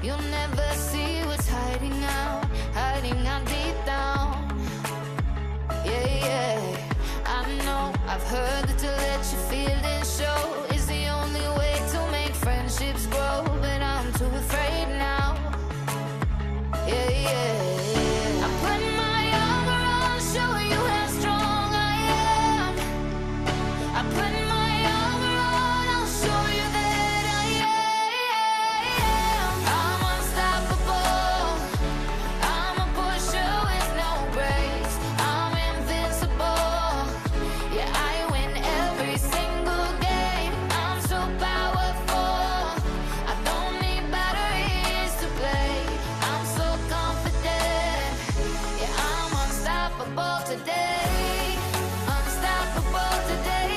You'll never see what's hiding out deep down. Yeah, yeah. I know, I've heard that to let your feelings show is the only way to make friendships grow, but I'm too afraid now. Yeah, yeah. I put my armor on, show you how strong I am. I put my armor on, I'll show you that I am. I'm unstoppable. I'm a pusher with no brakes. I'm invincible. Yeah, I win every single game. I'm so powerful. I don't need batteries to play. I'm so confident. Yeah, I'm unstoppable today. Unstoppable today.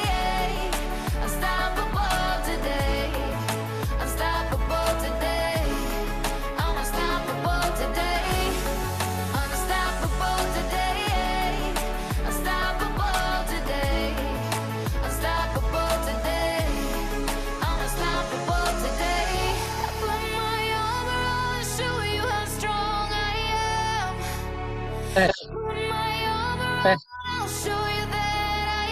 Unstoppable today. Unstoppable today. I'm unstoppable today. Unstoppable today. Unstoppable today. Unstoppable today. I'm unstoppable today. I put my armor on, show you how strong I am. Tes, Put my armor on, tes. I'll show you that I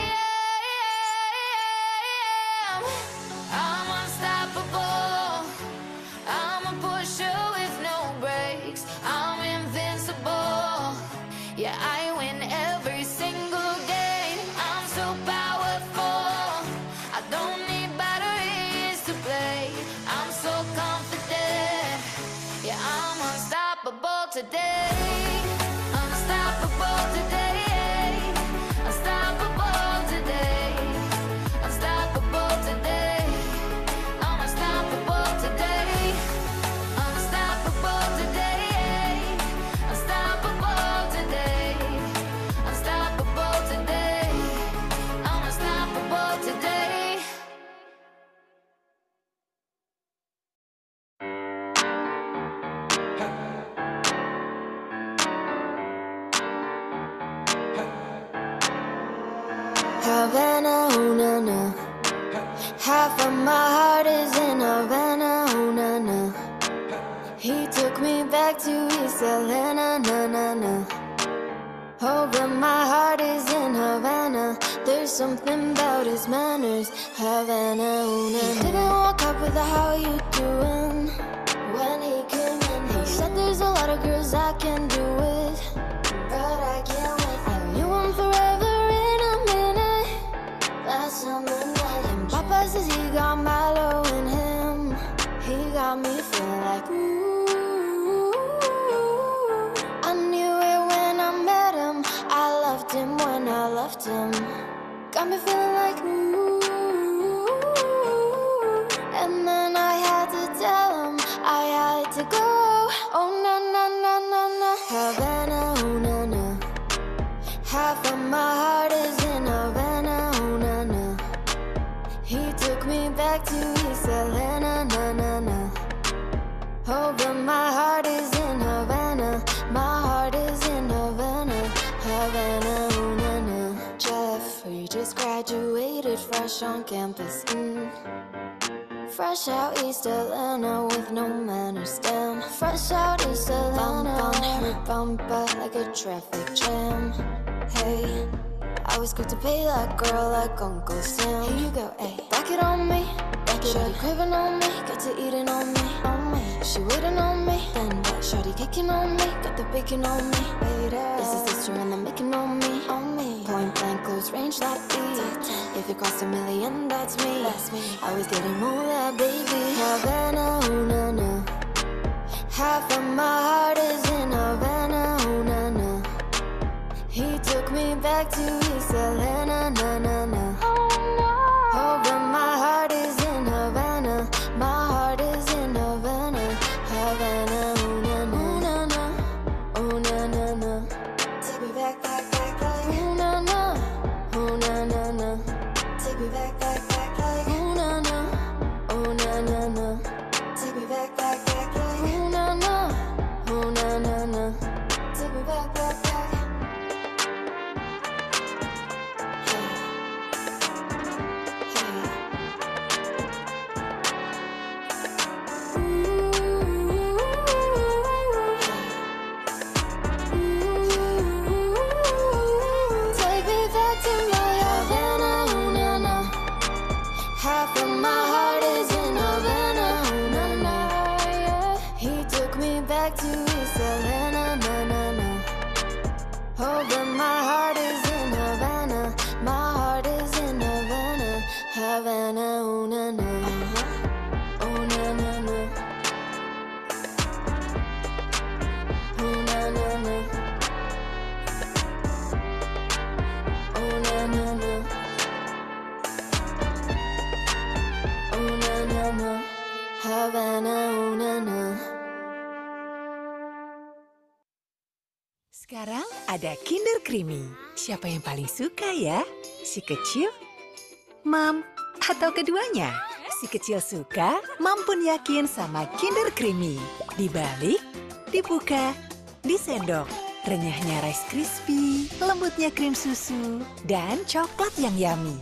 am. I'm unstoppable. I'm a pusher with no brakes. I'm invincible. Yeah, I win every single game. I'm so powerful. I don't need batteries to play. I'm so confident. Yeah, I'm unstoppable today. Unstoppable today. Unstoppable today. Unstoppable today. I'm unstoppable today. Unstoppable today. Unstoppable today. Unstoppable today. I'm unstoppable today. Havana, ooh, na, na. Half of my heart is in Havana, ooh, na, na. He took me back to East Atlanta, na, na, na. Oh, but my heart is in Havana. There's something about his manners. Havana, ooh, na, na. He didn't walk up with a how you doing when he came in. He said there's a lot of girls I can do it, but I can't wait. I knew him forever in a minute. Last summer night, and Papa says he got Milo in him. He got me feeling like ooh. I knew it when I met him. I loved him when I loved him. Got me feeling like ooh. And then I had to tell him I had to go. Oh na na na na na. Havana, ooh na na. Half of my heart is in Havana, ooh na na. He took me back to East Atlanta, na na na. Oh, but my heart is in Havana. My heart is in Havana. Havana, ooh na na. Jeffrey just graduated fresh on campus. Fresh out East Atlanta with no manners, damn. Fresh out East Atlanta. Bump on her bumper like a traffic jam. Hey, I was quick to pay that girl like Uncle Sam. Here you go, ayy. Back it on me. Back it up. Craving on me. Got to eating on me. She waiting on me. Then that shorty kicking on me. Got the bacon on me. This is sister and the making on me. Point blank, close range, like beat. If it costs $1 million, that's me. I was getting moolah, baby. Havana, ooh na na. Half of my heart is in Havana, ooh na na. He took me back to East Atlanta, na na na. Oh, but my heart is in Havana. My heart is in Havana. Havana, ooh na na. Ooh na na na. Take me back, back, back, like ooh na na. Ooh na na na. Take me back, back, back, like ooh na na. Ooh na na na. Take me back, back, back, like ooh na na. Ooh na na na. Take me back, back, back. Hey, hey. Ooh. back to East Atlanta, na na na. Oh, but my heart is in Havana. My heart is in Havana, Havana, oh na na, oh na na na, oh na na na, oh na na na, oh na na na, Havana, oh na na. Sekarang ada Kinder Creamy. Siapa yang paling suka ya? Si kecil, Mam, atau keduanya? Si kecil suka, Mam pun yakin sama Kinder Creamy. Dibalik, dibuka, disendok. Renyahnya Rice Krispie, lembutnya krim susu, dan coklat yang yummy.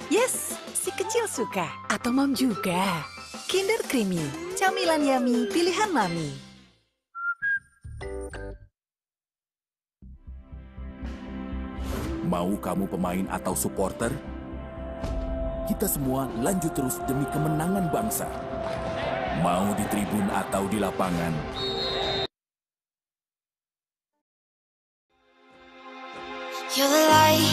Yes, si kecil suka, atau Mam juga. Kinder Creamy, camilan yummy pilihan Mami. Mau kamu pemain atau supporter? Kita semua lanjut terus demi kemenangan bangsa. Mau di tribun atau di lapangan? You're the light,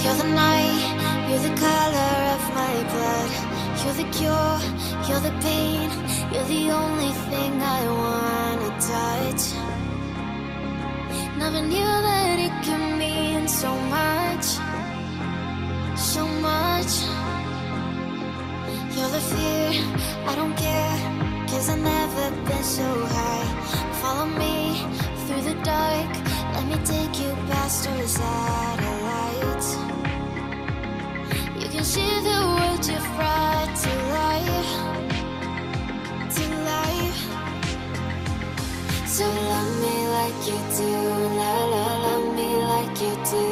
you're the night, you're the color of my blood. You're the cure, you're the pain, you're the only thing I wanna touch. Never knew that it could mean so much, so much. You're the fear, I don't care, 'cause I've never been so high. Follow me through the dark, let me take you past our satellites. You can see the words you've brought to life, to life. So love me like you do, la la, love me like you do.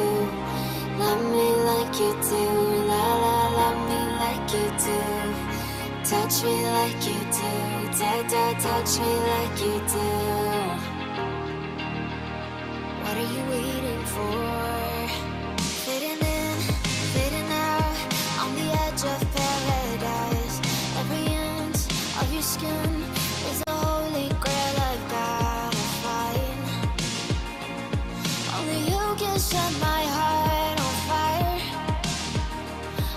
Love me like you do, la la, love me like you do. Touch me like you do, da da, touch me like you do. What are you waiting for? Fading in, fading out, on the edge of paradise. Every inch of your skin is a holy grail I've gotta find. Only you can set my heart on fire,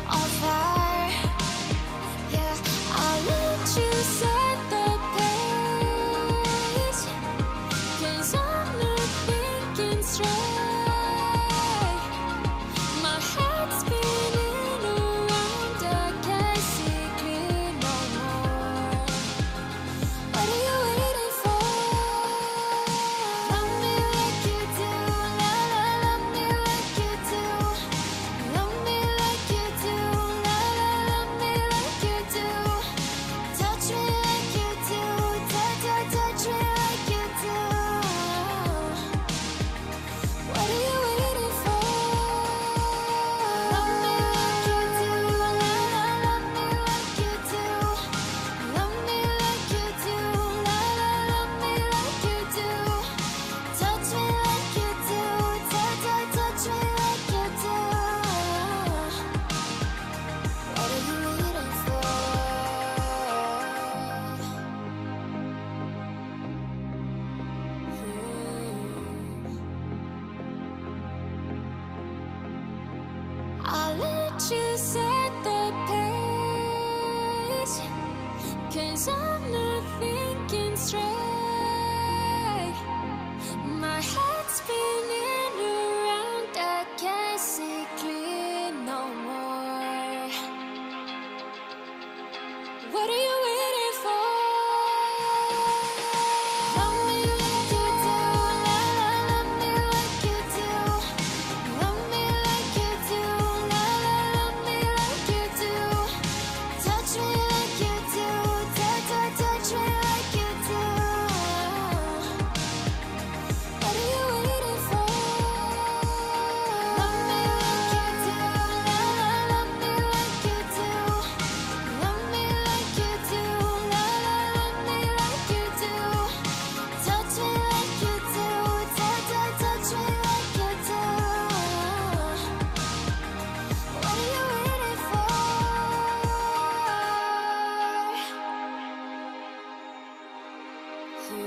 on fire. Yeah, I'll let you set the pace, 'cause I'm not thinking straight. My head's spinning around, I can't see clear no more. What are you waiting for? Love me like you do, la la, love me like you do. Love me like you do, la la, love me like you do. Touch me like you do, da da, touch me like you do. What are you waiting for? Love me like you do, la la, love me like you do. Love me like you do, la la, love me like you do. Touch me like you do, da da, touch me like you do. What are you waiting for? I'll let you set the pace, 'cause I'm not thinking straight. My head's spinning around, I can't see clear no more. What are you waiting for? Love me like you do, la la, love me like you do. Love me like you do, la la, love me like Sambil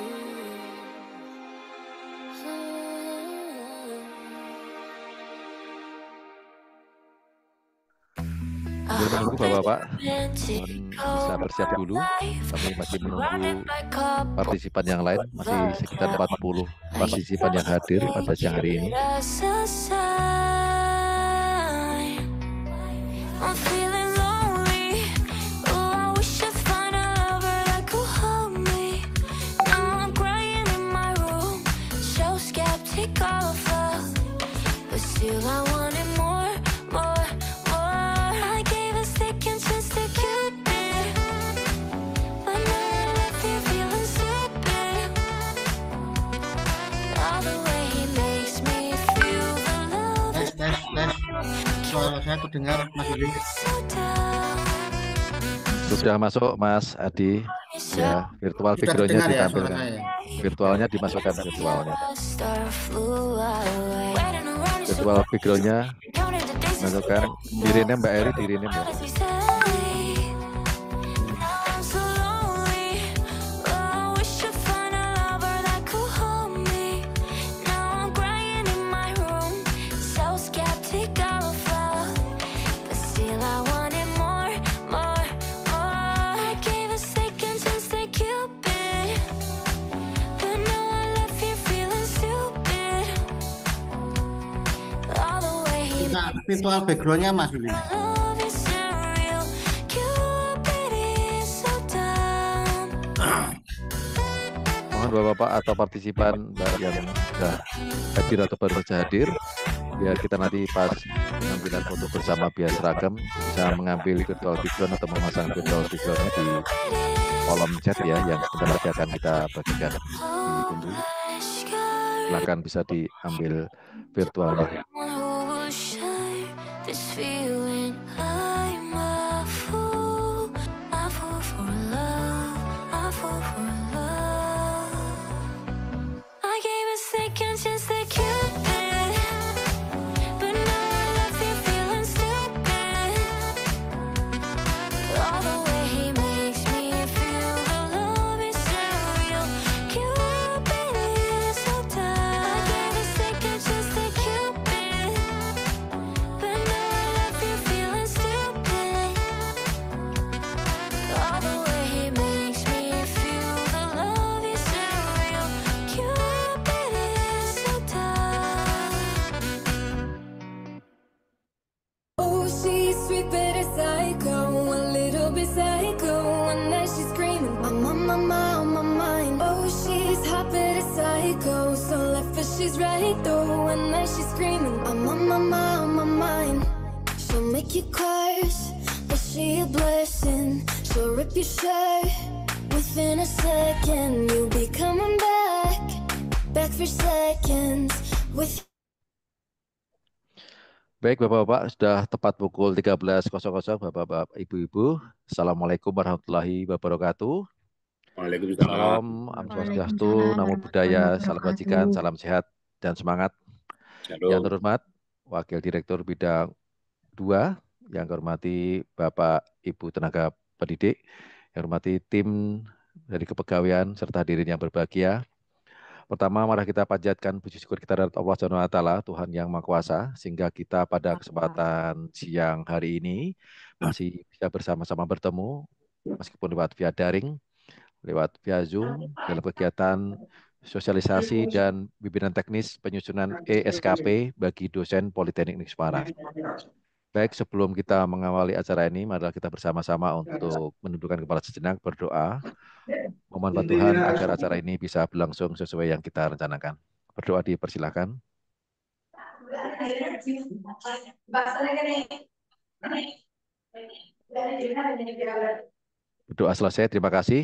menunggu Bapak-Bapak, mohon bisa bersiap dulu. Kami masih menunggu partisipan yang lain, masih sekitar 40 partisipan yang hadir pada siang hari ini. I'm feeling lonely. Oh, I wish I'd find a lover that could hold me. Now I'm crying in my room, so skeptical of love, but still I wanted more, more, more. I gave a second chance to Cupid, but now I left here feeling stupid. All the way he makes me feel the love is Suara saya terdengar Mas Willy. so down. Sudah masuk Mas Adi, ya virtual Sudah backgroundnya terdengar ya suara ditampilkan, saya. virtualnya dimasukkan virtualnya, Star flew away. Waiting around is virtual backgroundnya counted the days since we masukkan. Di rename Mbak Eri, di rename ya. as we say. I'm so lonely. Oh, I wish I'd find a lover that could hold me. Now I'm crying in my room, so skeptical of love, but still I wanted more, more, more. I gave a second chance to Cupid, but now I left here feeling stupid. All the way he Kita virtual backgroundnya Mas Willy. love is surreal. Cupid is so dumb. Mohon Bapak-Bapak atau partisipan yang sudah hadir atau baru saja hadir, biar kita nanti pas pengambilan foto bersama biar seragam bisa mengambil virtual background atau memasang virtual backgroundnya di kolom chat ya, yang sebentar lagi akan kita bagikan. Ditunggu, silakan bisa diambil virtualnya. Someone who will share this feeling. I'm a fool for love, a fool for love. I gave a second chance to Cupid, but now I left here feeling stupid. All the way he makes me feel the love is surreal. Cupid is so dumb. I gave a second chance to Cupid, but now I left here feeling stupid. All the way he makes me feel the love is surreal. Cupid is so dumb. Oh, she's sweet but a psycho, a little bit psycho. One night she's screaming, I'm on my mind, on my mind. Oh, she's hot but a psycho, so left but she's right though. One night she's screaming, I'm on my mind, on my mind. She'll make you curse, but she a blessing. She'll rip your shirt within a second. You'll be coming back for seconds with. Baik Bapak-Bapak, sudah tepat pukul 13.00 Bapak-Bapak, Ibu-Ibu. Assalamualaikum warahmatullahi wabarakatuh. Waalaikumsalam. Salam, Om Swastiastu, Namo Buddhaya, salam kebajikan, salam sehat dan semangat. Yang terhormat Wakil Direktur Bidang 2, yang kehormati Bapak Ibu tenaga pendidik, yang hormati tim dari kepegawaian serta hadirin yang berbahagia. Pertama, mari kita panjatkan puji syukur kita terhadap Allah Subhanahu wa Ta'ala, Tuhan yang Maha Kuasa, sehingga kita pada kesempatan siang hari ini masih bisa bersama-sama bertemu, meskipun lewat via daring, lewat via Zoom, dalam kegiatan sosialisasi dan bimbingan teknis penyusunan ESKP bagi dosen Politeknik Negeri Semarang. Baik, sebelum kita mengawali acara ini, marilah kita bersama-sama untuk menundukkan kepala sejenak, berdoa. Mohon bantuan Tuhan agar acara ini bisa berlangsung sesuai yang kita rencanakan. Berdoa dipersilakan. Berdoa selesai, terima kasih.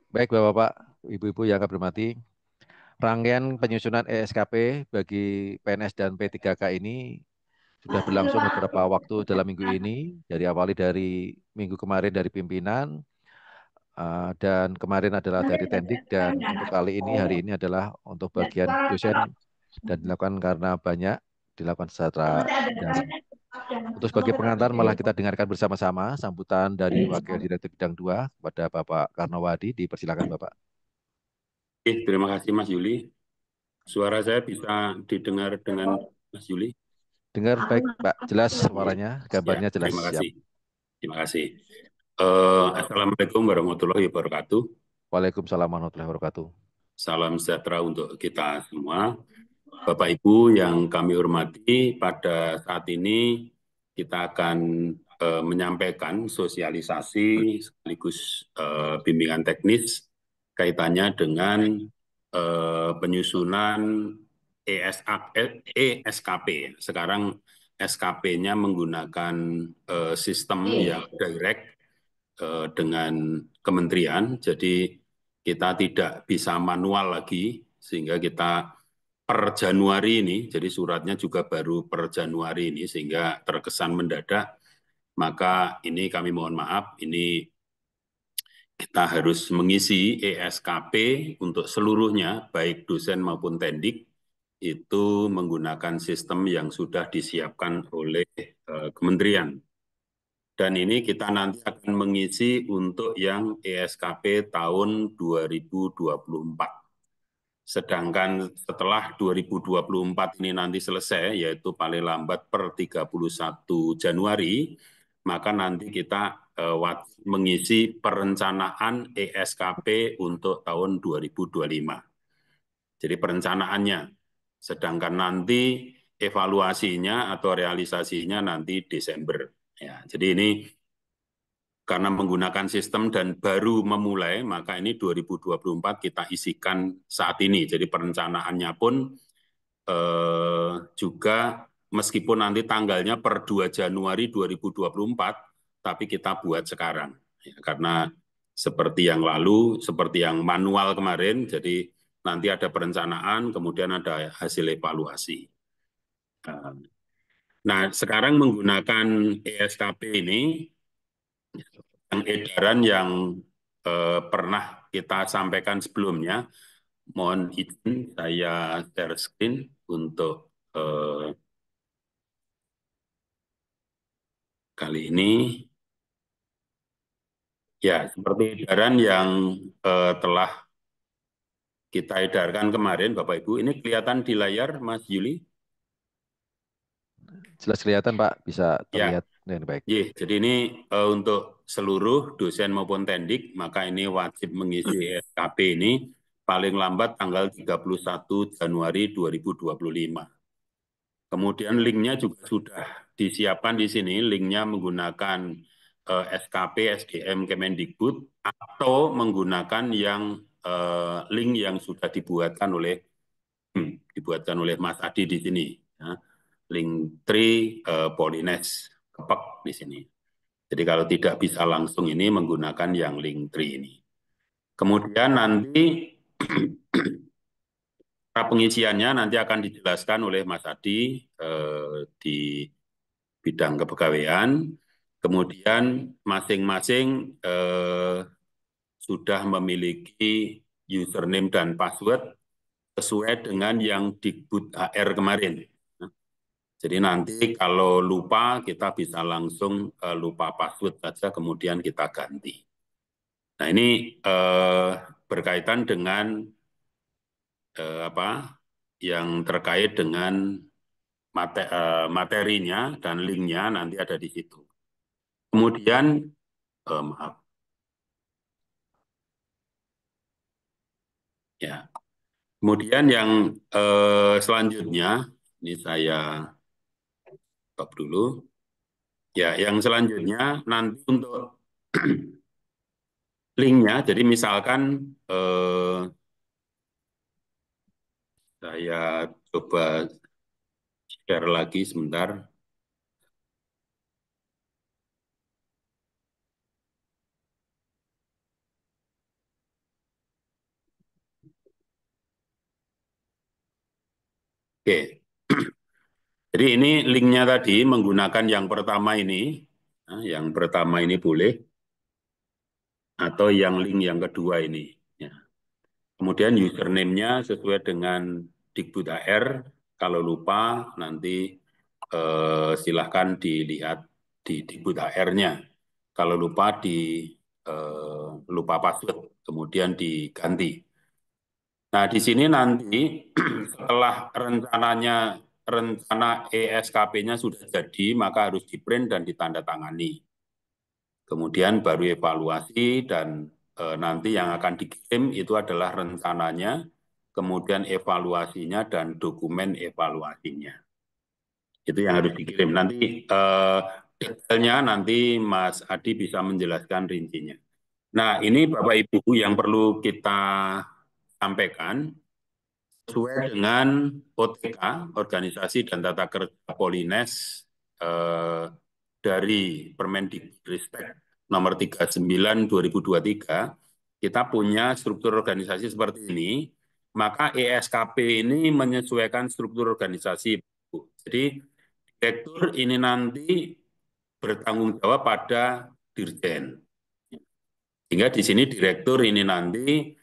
Baik Bapak-Bapak, Ibu-Ibu yang kami hormati, rangkaian penyusunan ESKP bagi PNS dan P3K ini sudah berlangsung beberapa waktu dalam minggu ini, awali dari minggu kemarin dari pimpinan, dan kemarin adalah dari Tendik, dan untuk kali ini, hari ini adalah untuk bagian dosen, dan dilakukan karena banyak dilakukan secara daring. Untuk sebagai pengantar malah kita dengarkan bersama-sama sambutan dari Wakil Direktur Bidang 2 kepada Bapak Karnawadi. Dipersilakan Bapak. Terima kasih Mas Yuli. Suara saya bisa didengar dengan Mas Yuli? Dengar baik, Pak. Jelas suaranya, gambarnya Ya, jelas. terima Siap. kasih. Terima kasih. Assalamualaikum warahmatullahi wabarakatuh. Waalaikumsalam warahmatullahi wabarakatuh. Salam sejahtera untuk kita semua. Bapak Ibu yang kami hormati, pada saat ini kita akan menyampaikan sosialisasi sekaligus bimbingan teknis kaitannya dengan penyusunan ESKP. Sekarang SKP-nya menggunakan sistem yang direct dengan kementerian, jadi kita tidak bisa manual lagi, sehingga kita per Januari ini, jadi suratnya juga baru per Januari ini, sehingga terkesan mendadak, maka ini kami mohon maaf, ini kita harus mengisi ESKP untuk seluruhnya, baik dosen maupun tendik, itu menggunakan sistem yang sudah disiapkan oleh kementerian. Dan ini kita nanti akan mengisi untuk yang ESKP tahun 2024. Sedangkan setelah 2024 ini nanti selesai, yaitu paling lambat per 31 Januari, maka nanti kita wajib mengisi perencanaan ESKP untuk tahun 2025. Jadi perencanaannya. Sedangkan nanti evaluasinya atau realisasinya nanti Desember. Ya, jadi ini karena menggunakan sistem dan baru memulai, maka ini 2024 kita isikan saat ini. Jadi perencanaannya pun juga meskipun nanti tanggalnya per 2 Januari 2024, tapi kita buat sekarang. Ya, karena seperti yang lalu, seperti yang manual kemarin, jadi nanti ada perencanaan, kemudian ada hasil evaluasi. Nah, sekarang menggunakan ESKP ini, yang edaran yang pernah kita sampaikan sebelumnya, mohon izin saya share screen untuk kali ini. Ya, seperti edaran yang telah kita edarkan kemarin, Bapak Ibu. Ini kelihatan di layar, Mas Yuli? Jelas kelihatan, Pak. Bisa Ya. terlihat dengan baik. Jadi ini untuk seluruh dosen maupun tendik, maka ini wajib mengisi SKP ini paling lambat tanggal 31 Januari 2025. Kemudian linknya juga sudah disiapkan di sini, linknya menggunakan SKP SDM Kemendikbud atau menggunakan yang link yang sudah dibuatkan oleh Mas Adi di sini, ya. Linktree Polines Kepek di sini. Jadi kalau tidak bisa langsung ini menggunakan yang Linktree ini. Kemudian nanti pengisiannya nanti akan dijelaskan oleh Mas Adi di bidang kepegawaian. Kemudian masing-masing sudah memiliki username dan password sesuai dengan yang Dikbud HR kemarin. Jadi nanti kalau lupa kita bisa langsung lupa password saja kemudian kita ganti. Nah ini berkaitan dengan yang terkait dengan materinya dan linknya nanti ada di situ. Kemudian maaf. Ya. Kemudian yang selanjutnya ini saya stop dulu. Ya, yang selanjutnya nanti untuk linknya, jadi misalkan saya coba share lagi sebentar. Oke. Jadi ini linknya tadi menggunakan yang pertama ini. Nah, yang pertama ini boleh. Atau yang link yang kedua ini. Ya. Kemudian username-nya sesuai dengan Dikbud HR. Kalau lupa nanti silahkan dilihat di Dikbud HR-nya. Kalau lupa lupa password, kemudian diganti. Nah, di sini nanti setelah rencana ESKP-nya sudah jadi, maka harus di-print dan ditandatangani. Kemudian baru evaluasi dan nanti yang akan dikirim itu adalah rencananya, kemudian evaluasinya dan dokumen evaluasinya. Itu yang harus dikirim. Nanti detailnya nanti Mas Adi bisa menjelaskan rincinya. Nah, ini Bapak Ibu yang perlu kita sampaikan sesuai dengan OTK, Organisasi dan Tata Kerja Polines dari Permendikbudristek nomor 39 2023, kita punya struktur organisasi seperti ini, maka ESKP ini menyesuaikan struktur organisasi. Jadi direktur ini nanti bertanggung jawab pada dirjen. Sehingga di sini direktur ini nanti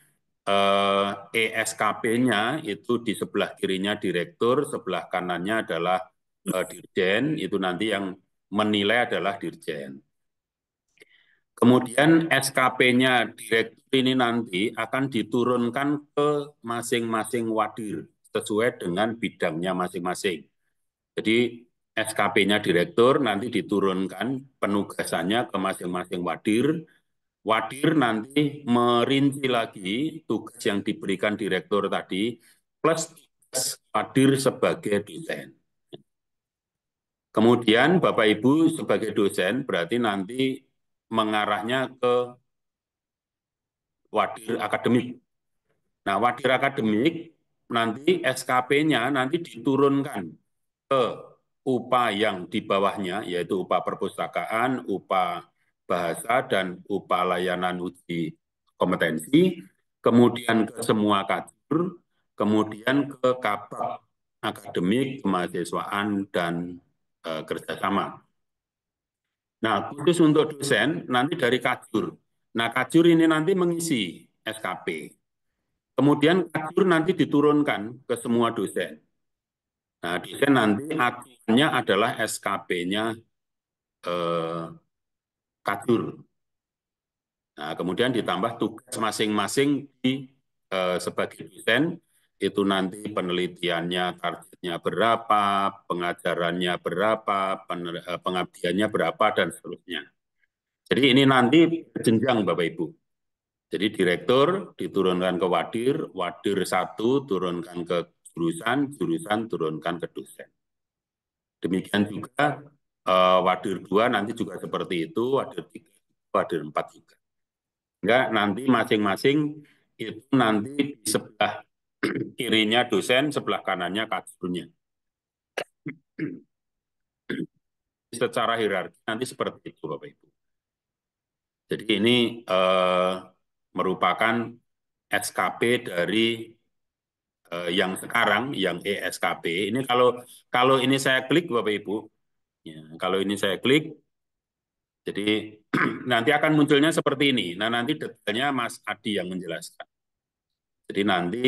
ESKP-nya itu di sebelah kirinya direktur, sebelah kanannya adalah dirjen, itu nanti yang menilai adalah dirjen. Kemudian SKP-nya direktur ini nanti akan diturunkan ke masing-masing wadir sesuai dengan bidangnya masing-masing. Jadi SKP-nya direktur nanti diturunkan penugasannya ke masing-masing wadir. Wadir nanti merinci lagi tugas yang diberikan direktur tadi, plus tugas wadir sebagai dosen. Kemudian Bapak Ibu sebagai dosen berarti nanti mengarahnya ke wadir akademik. Nah, wadir akademik nanti SKP-nya nanti diturunkan ke UPA yang di bawahnya, yaitu UPA perpustakaan, UPA bahasa, dan UPA layanan uji kompetensi, kemudian ke semua kader, kemudian ke kabak akademik, kemahasiswaan, dan kerjasama. Nah, khusus untuk dosen, nanti dari kajur. Nah, kajur ini nanti mengisi SKP. Kemudian kajur nanti diturunkan ke semua dosen. Nah, dosen nanti acuannya adalah SKP-nya kajur. Nah, kemudian ditambah tugas masing-masing di sebagai dosen, itu nanti penelitiannya, targetnya berapa, pengajarannya berapa, pengabdiannya berapa, dan seterusnya. Jadi ini nanti jenjang Bapak Ibu. Jadi direktur diturunkan ke wadir, wadir 1 turunkan ke jurusan, jurusan turunkan ke dosen. Demikian juga wadir 2 nanti juga seperti itu, wadir 3, wadir 4 juga. Enggak, nanti masing-masing itu nanti di sebelah kirinya dosen, sebelah kanannya kajurnya. Secara hierarki nanti seperti itu Bapak Ibu. Jadi ini merupakan SKP dari yang sekarang, yang ESKP. Ini kalau ini saya klik Bapak Ibu, ya, kalau ini saya klik, jadi nanti akan munculnya seperti ini. Nah, nanti detailnya Mas Adi yang menjelaskan. Jadi nanti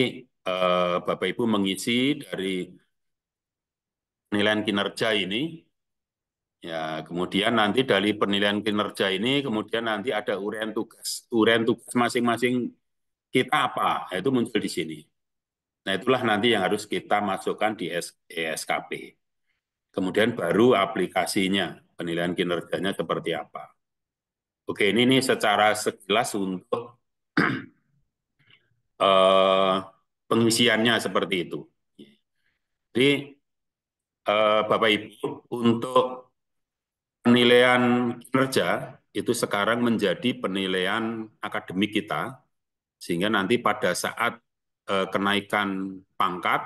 Bapak Ibu mengisi dari penilaian kinerja ini, ya kemudian nanti dari penilaian kinerja ini, kemudian nanti ada uraian tugas masing-masing kita apa, itu muncul di sini. Nah, itulah nanti yang harus kita masukkan di ESKP. Kemudian baru aplikasinya, penilaian kinerjanya seperti apa. Oke, ini secara sekilas untuk pengisiannya seperti itu. Jadi, Bapak Ibu, untuk penilaian kinerja itu sekarang menjadi penilaian akademik kita, sehingga nanti pada saat kenaikan pangkat,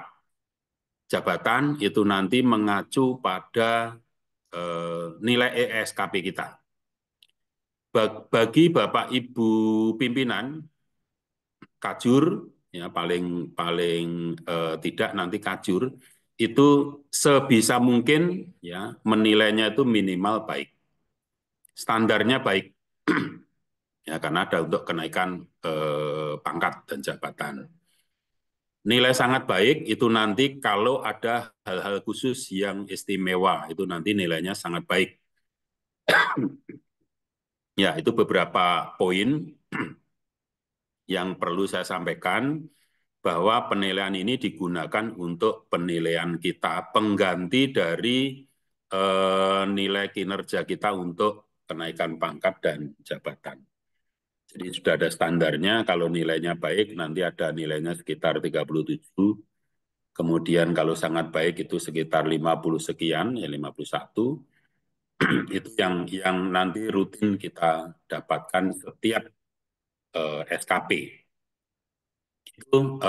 jabatan itu nanti mengacu pada nilai ESKP kita. Bagi Bapak Ibu pimpinan, kajur, ya paling tidak nanti kajur, itu sebisa mungkin ya menilainya itu minimal baik. Standarnya baik. Ya, karena ada untuk kenaikan pangkat dan jabatan. Nilai sangat baik itu nanti kalau ada hal-hal khusus yang istimewa, itu nanti nilainya sangat baik. Ya, itu beberapa poin yang perlu saya sampaikan. bahwa penilaian ini digunakan untuk penilaian kita, pengganti dari nilai kinerja kita untuk kenaikan pangkat dan jabatan. Jadi sudah ada standarnya, kalau nilainya baik nanti ada nilainya sekitar 37, kemudian kalau sangat baik itu sekitar 50 sekian, ya 51, itu yang nanti rutin kita dapatkan setiap SKP. Itu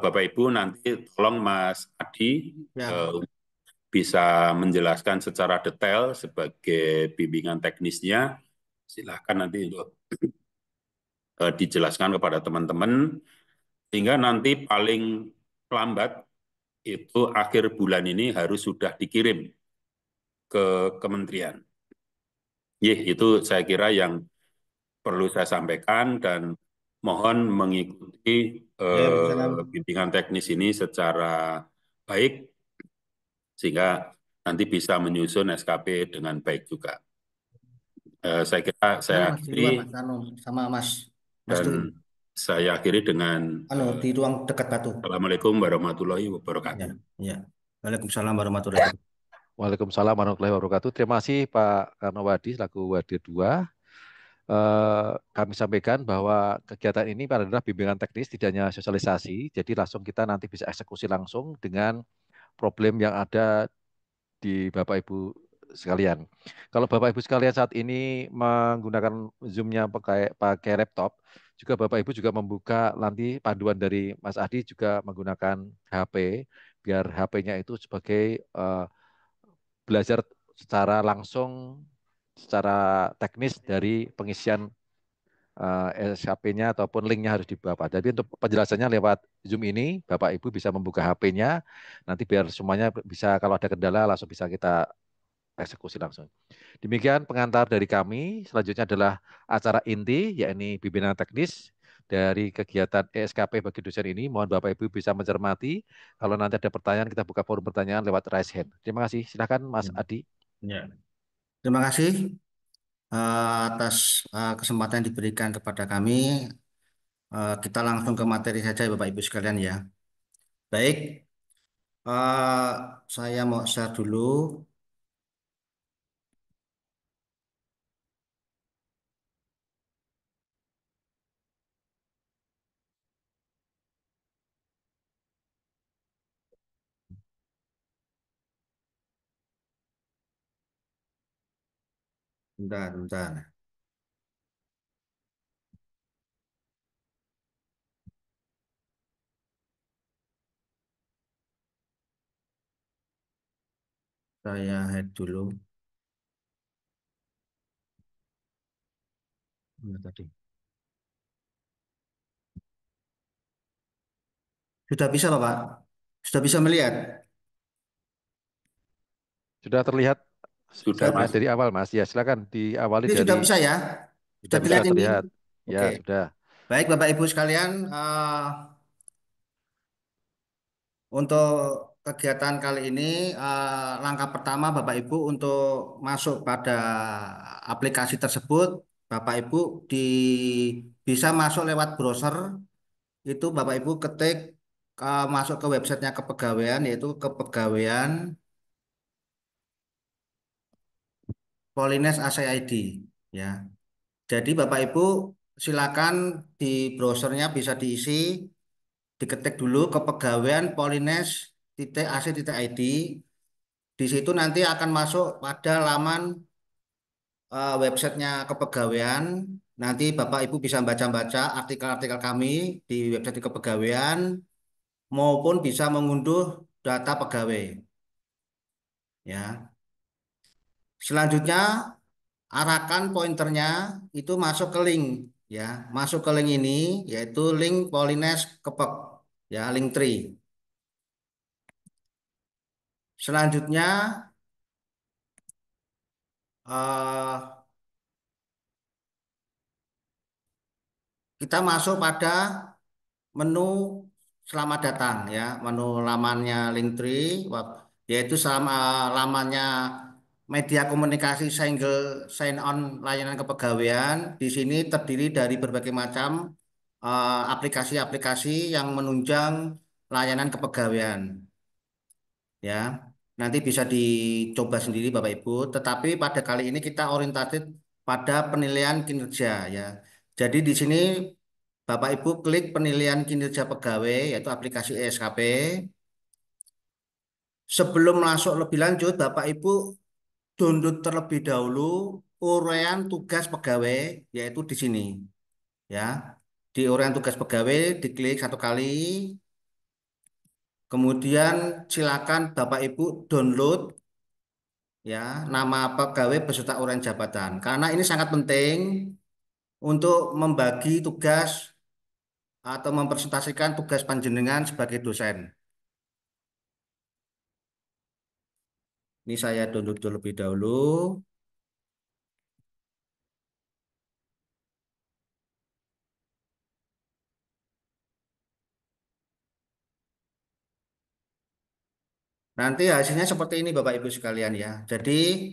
Bapak Ibu nanti tolong Mas Adi bisa menjelaskan secara detail sebagai bimbingan teknisnya. Silahkan nanti untuk dijelaskan kepada teman-teman, sehingga nanti paling lambat itu akhir bulan ini harus sudah dikirim ke kementerian. Itu saya kira yang perlu saya sampaikan dan mohon mengikuti bimbingan teknis ini secara baik sehingga nanti bisa menyusun SKP dengan baik juga. Saya kira saya akhiri sama Mas dan saya akhiri dengan di ruang dekat batu. Assalamualaikum warahmatullahi wabarakatuh. Ya. Waalaikumsalam warahmatullahi wabarakatuh. Waalaikumsalam warahmatullahi wabarakatuh. Terima kasih Pak Karnawadi selaku Wadir 2. Kami sampaikan bahwa kegiatan ini adalah bimbingan teknis, tidak hanya sosialisasi, jadi langsung kita nanti bisa eksekusi langsung dengan problem yang ada di Bapak Ibu sekalian. Kalau Bapak Ibu sekalian saat ini menggunakan Zoom-nya pakai laptop, juga Bapak Ibu juga membuka nanti panduan dari Mas Adi juga menggunakan HP, biar HP-nya itu sebagai belajar secara langsung, secara teknis dari pengisian SHP-nya ataupun linknya harus dibawa. Jadi untuk penjelasannya lewat Zoom ini, Bapak Ibu bisa membuka HP-nya, nanti biar semuanya bisa kalau ada kendala langsung bisa kita eksekusi langsung. Demikian pengantar dari kami. Selanjutnya adalah acara inti, yakni bimbingan teknis dari kegiatan ESKP bagi dosen ini. Mohon Bapak Ibu bisa mencermati. Kalau nanti ada pertanyaan, kita buka forum pertanyaan lewat raise hand. Terima kasih. Silakan Mas Adi. Ya. Terima kasih atas kesempatan yang diberikan kepada kami. Kita langsung ke materi saja Bapak Ibu sekalian ya. Baik, saya mau share dulu. Bentar. Saya head dulu. Tadi. Sudah bisa Bapak? Sudah bisa melihat? Sudah terlihat? Sudah Mas. Dari awal Mas. Ya silakan diawali Ini dari. sudah bisa ya? Sudah Bisa dilihat ini? terlihat. Ya Oke. sudah. Baik Bapak Ibu sekalian, untuk kegiatan kali ini langkah pertama Bapak Ibu untuk masuk pada aplikasi tersebut, Bapak Ibu bisa masuk lewat browser. Itu Bapak Ibu ketik masuk ke websitenya kepegawaian, yaitu kepegawaian Polines AC ID ya. Jadi Bapak Ibu silakan di browsernya bisa diisi, diketik dulu kepegawaian Polines.ac.id. Di situ nanti akan masuk pada laman websitenya kepegawaian. Nanti Bapak Ibu bisa baca-baca artikel-artikel kami di website kepegawaian maupun bisa mengunduh data pegawai. Ya. Selanjutnya arahkan pointernya itu masuk ke link ya. Masuk ke link ini yaitu link Polines Kepeg ya, link tree. Selanjutnya kita masuk pada menu selamat datang ya, menu lamannya Linktree, yaitu sama lamannya media komunikasi single sign on layanan kepegawaian. Di sini terdiri dari berbagai macam aplikasi-aplikasi yang menunjang layanan kepegawaian. Ya, nanti bisa dicoba sendiri Bapak Ibu. Tetapi pada kali ini kita orientated pada penilaian kinerja ya. Jadi di sini Bapak Ibu klik penilaian kinerja pegawai yaitu aplikasi ESKP. Sebelum masuk lebih lanjut, Bapak Ibu download terlebih dahulu uraian tugas pegawai yaitu di sini ya. Di uraian tugas pegawai diklik satu kali. Kemudian silakan Bapak Ibu download ya nama pegawai beserta uraian jabatan karena ini sangat penting untuk membagi tugas atau mempresentasikan tugas panjenengan sebagai dosen. Ini saya download terlebih dahulu. Nanti hasilnya seperti ini Bapak Ibu sekalian ya. Jadi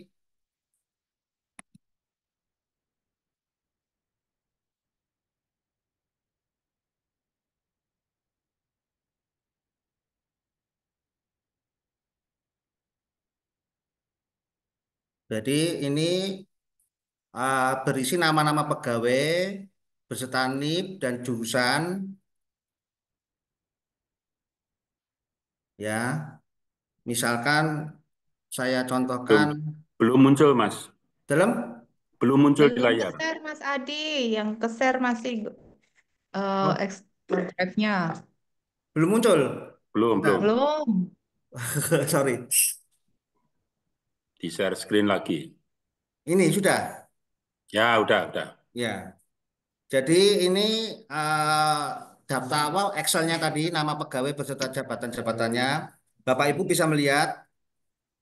ini berisi nama-nama pegawai beserta NIP dan jurusan ya. Misalkan saya contohkan Belum muncul, Mas. dalam Belum muncul di Belum layar. ke-share Mas Adi, yang ke-share masih oh, export drive-nya. belum muncul. Belum, Bentar. belum. Belum. Sorry. Di share screen lagi. Ini sudah. Ya, udah. Ya. Jadi ini daftar awal Excel-nya tadi nama pegawai beserta jabatan-jabatannya. Bapak Ibu bisa melihat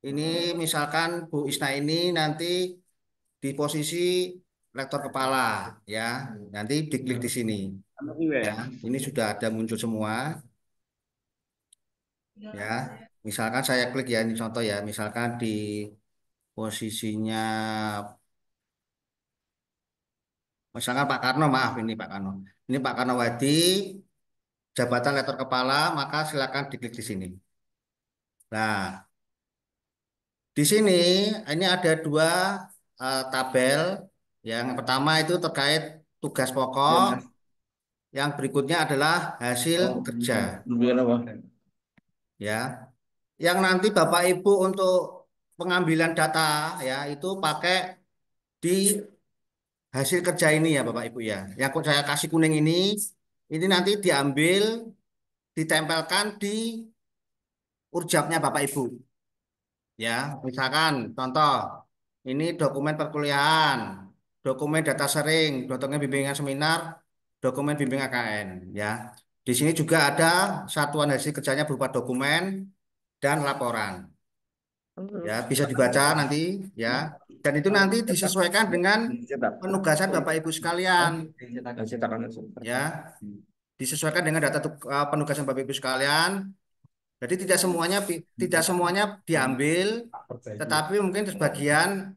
ini misalkan Bu Isna ini nanti di posisi lektor kepala ya. Nanti diklik di sini. Ya, ini sudah ada muncul semua ya. Misalkan saya klik ya ini contoh ya. Misalkan di posisinya misalkan Pak Karno, maaf ini Pak Karno. Ini Pak Karno Wadi, jabatan lektor kepala, maka silakan diklik di sini. Nah, di sini ini ada dua tabel. Yang pertama itu terkait tugas pokok, yang berikutnya adalah hasil kerja. Ya, yang nanti Bapak Ibu untuk pengambilan data ya itu pakai di hasil kerja ini ya Bapak Ibu ya. Yang saya kasih kuning ini nanti diambil, ditempelkan di urjabnya Bapak Ibu. Ya, misalkan contoh ini dokumen perkuliahan, dokumen data sharing, dokumen bimbingan seminar, dokumen bimbingan KKN. Ya, di sini juga ada satuan hasil kerjanya berupa dokumen dan laporan. Ya, bisa dibaca nanti ya. Dan itu nanti disesuaikan dengan penugasan Bapak Ibu sekalian. Ya, disesuaikan dengan data penugasan Bapak Ibu sekalian. Jadi tidak semuanya diambil, tetapi mungkin sebagian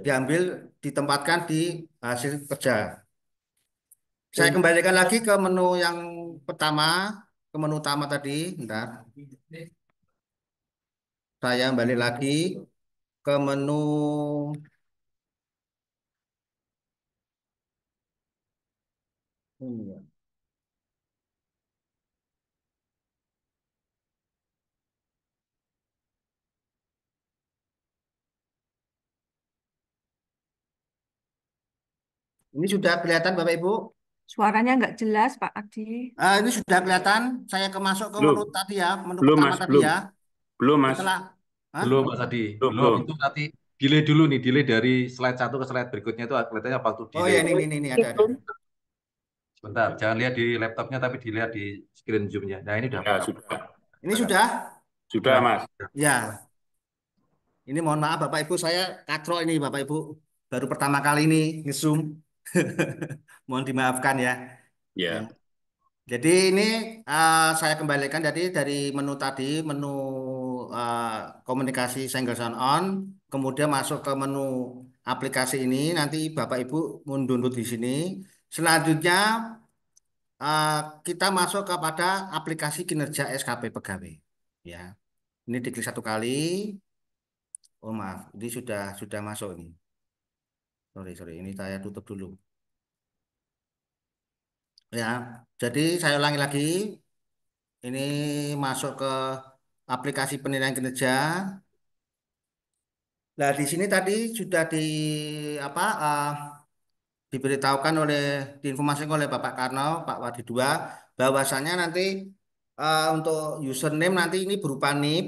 diambil ditempatkan di hasil kerja. Saya kembalikan lagi ke menu yang pertama, ke menu utama tadi. Bentar. Saya balik lagi ke menu ini ya. Ini sudah kelihatan Bapak Ibu? Suaranya nggak jelas, Pak Adi. Ini sudah kelihatan. Saya masuk ke menu tadi ya, menu Belum, pertama Mas, tadi belum. ya. Belum, Mas. Setelah, Belum, Mas Adi. Belum. Itu nanti delay dulu nih, delay dari slide 1 ke slide berikutnya itu kelihatannya waktu delay. Oh ya, ini ada. Sebentar, jangan lihat di laptopnya tapi dilihat di screen zoom-nya. Nah, ini udah. Ya, sudah. Ini sudah? Sudah, Mas. Ya. Ini mohon maaf Bapak Ibu, saya katro ini Bapak Ibu. Baru pertama kali ini nge-zoom. Mohon dimaafkan ya. Ya. Jadi ini saya kembalikan jadi dari menu tadi, menu komunikasi single sign on, kemudian masuk ke menu aplikasi ini, nanti Bapak Ibu mendownload di sini. Selanjutnya kita masuk kepada aplikasi kinerja SKP pegawai. Ya, ini diklik satu kali. Oh maaf, ini sudah masuk ini. Sorry, ini saya tutup dulu. Ya, jadi saya ulangi lagi. Ini masuk ke aplikasi penilaian kinerja. Nah, di sini tadi sudah apa diberitahukan diinformasikan oleh Bapak Karno, Pak Wadi dua, bahwasannya nanti untuk username nanti ini berupa NIP,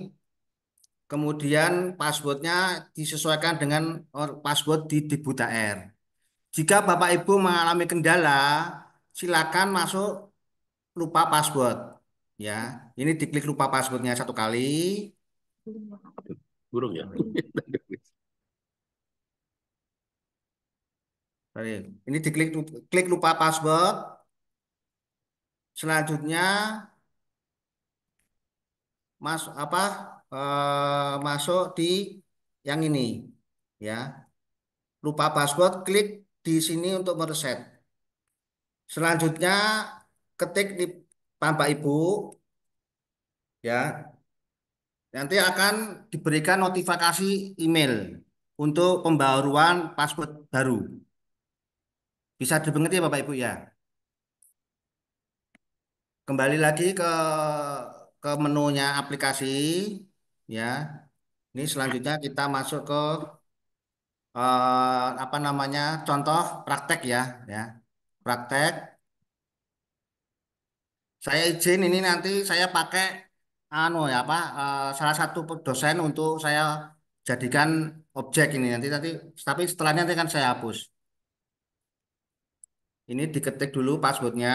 kemudian passwordnya disesuaikan dengan password di Dibuta R. Jika Bapak Ibu mengalami kendala, silakan masuk lupa password. Ya, ini diklik lupa passwordnya satu kali. Burung ya. Ini klik lupa password. Selanjutnya masuk di yang ini, ya. Lupa password, klik di sini untuk mereset. Selanjutnya ketik di Bapak Ibu, ya. Nanti akan diberikan notifikasi email untuk pembaruan password baru. Bisa dimengerti ya Bapak Ibu ya. Kembali lagi ke menunya aplikasi, ya. Ini selanjutnya kita masuk ke apa namanya contoh praktek ya, ya. Praktek. Saya izin ini nanti saya pakai ya apa salah satu dosen untuk saya jadikan objek ini nanti tapi setelahnya nanti kan saya hapus. Ini diketik dulu passwordnya,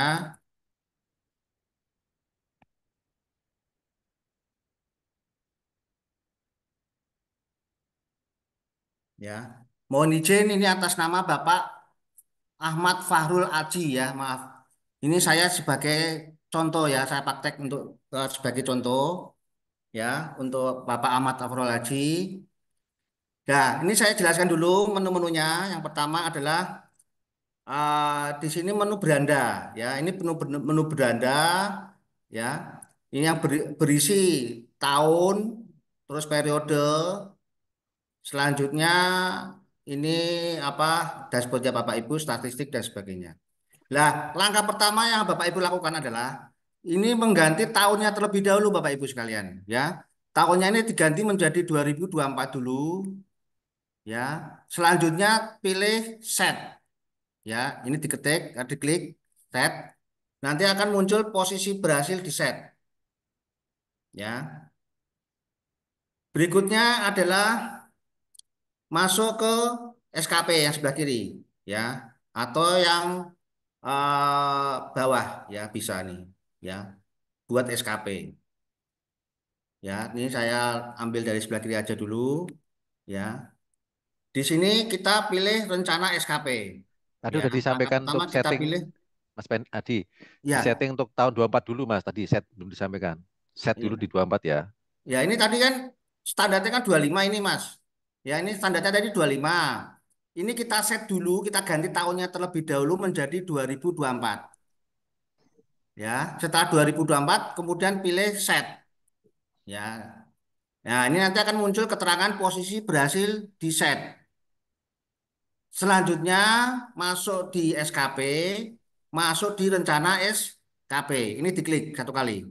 ya. Mohon izin ini atas nama Bapak Ahmad Fahrul Aji ya, maaf. Ini saya sebagai contoh ya, saya praktek untuk sebagai contoh ya untuk Bapak Ahmad Fahrul Aji. Nah, ini saya jelaskan dulu menu-menunya. Yang pertama adalah di sini menu beranda ya. Ini menu beranda ya. Ini yang berisi tahun, terus periode. Selanjutnya ini apa dashboardnya Bapak Ibu, statistik dan sebagainya. Lah, langkah pertama yang Bapak Ibu lakukan adalah ini mengganti tahunnya terlebih dahulu Bapak Ibu sekalian ya. Tahunnya ini diganti menjadi 2024 dulu ya. Selanjutnya pilih set ya. Ini diklik set. Nanti akan muncul posisi berhasil di set ya. Berikutnya adalah masuk ke SKP yang sebelah kiri ya atau yang bawah ya bisa nih ya buat SKP ya ini saya ambil dari sebelah kiri aja dulu ya di sini kita pilih rencana SKP Tadi ya udah langkah disampaikan pertama untuk kita setting, pilih Mas Ben Adi. Di ya setting untuk tahun 24 dulu, Mas. Tadi set belum disampaikan. Set dulu di ya 24 ya. ya ini tadi kan standarnya kan 25 ini Mas ya ini standarnya tadi 25 ini kita set dulu kita ganti tahunnya terlebih dahulu menjadi 2024 ya setelah 2024 kemudian pilih set ya nah ini nanti akan muncul keterangan posisi berhasil di set selanjutnya masuk di SKP masuk di rencana SKP ini diklik satu kali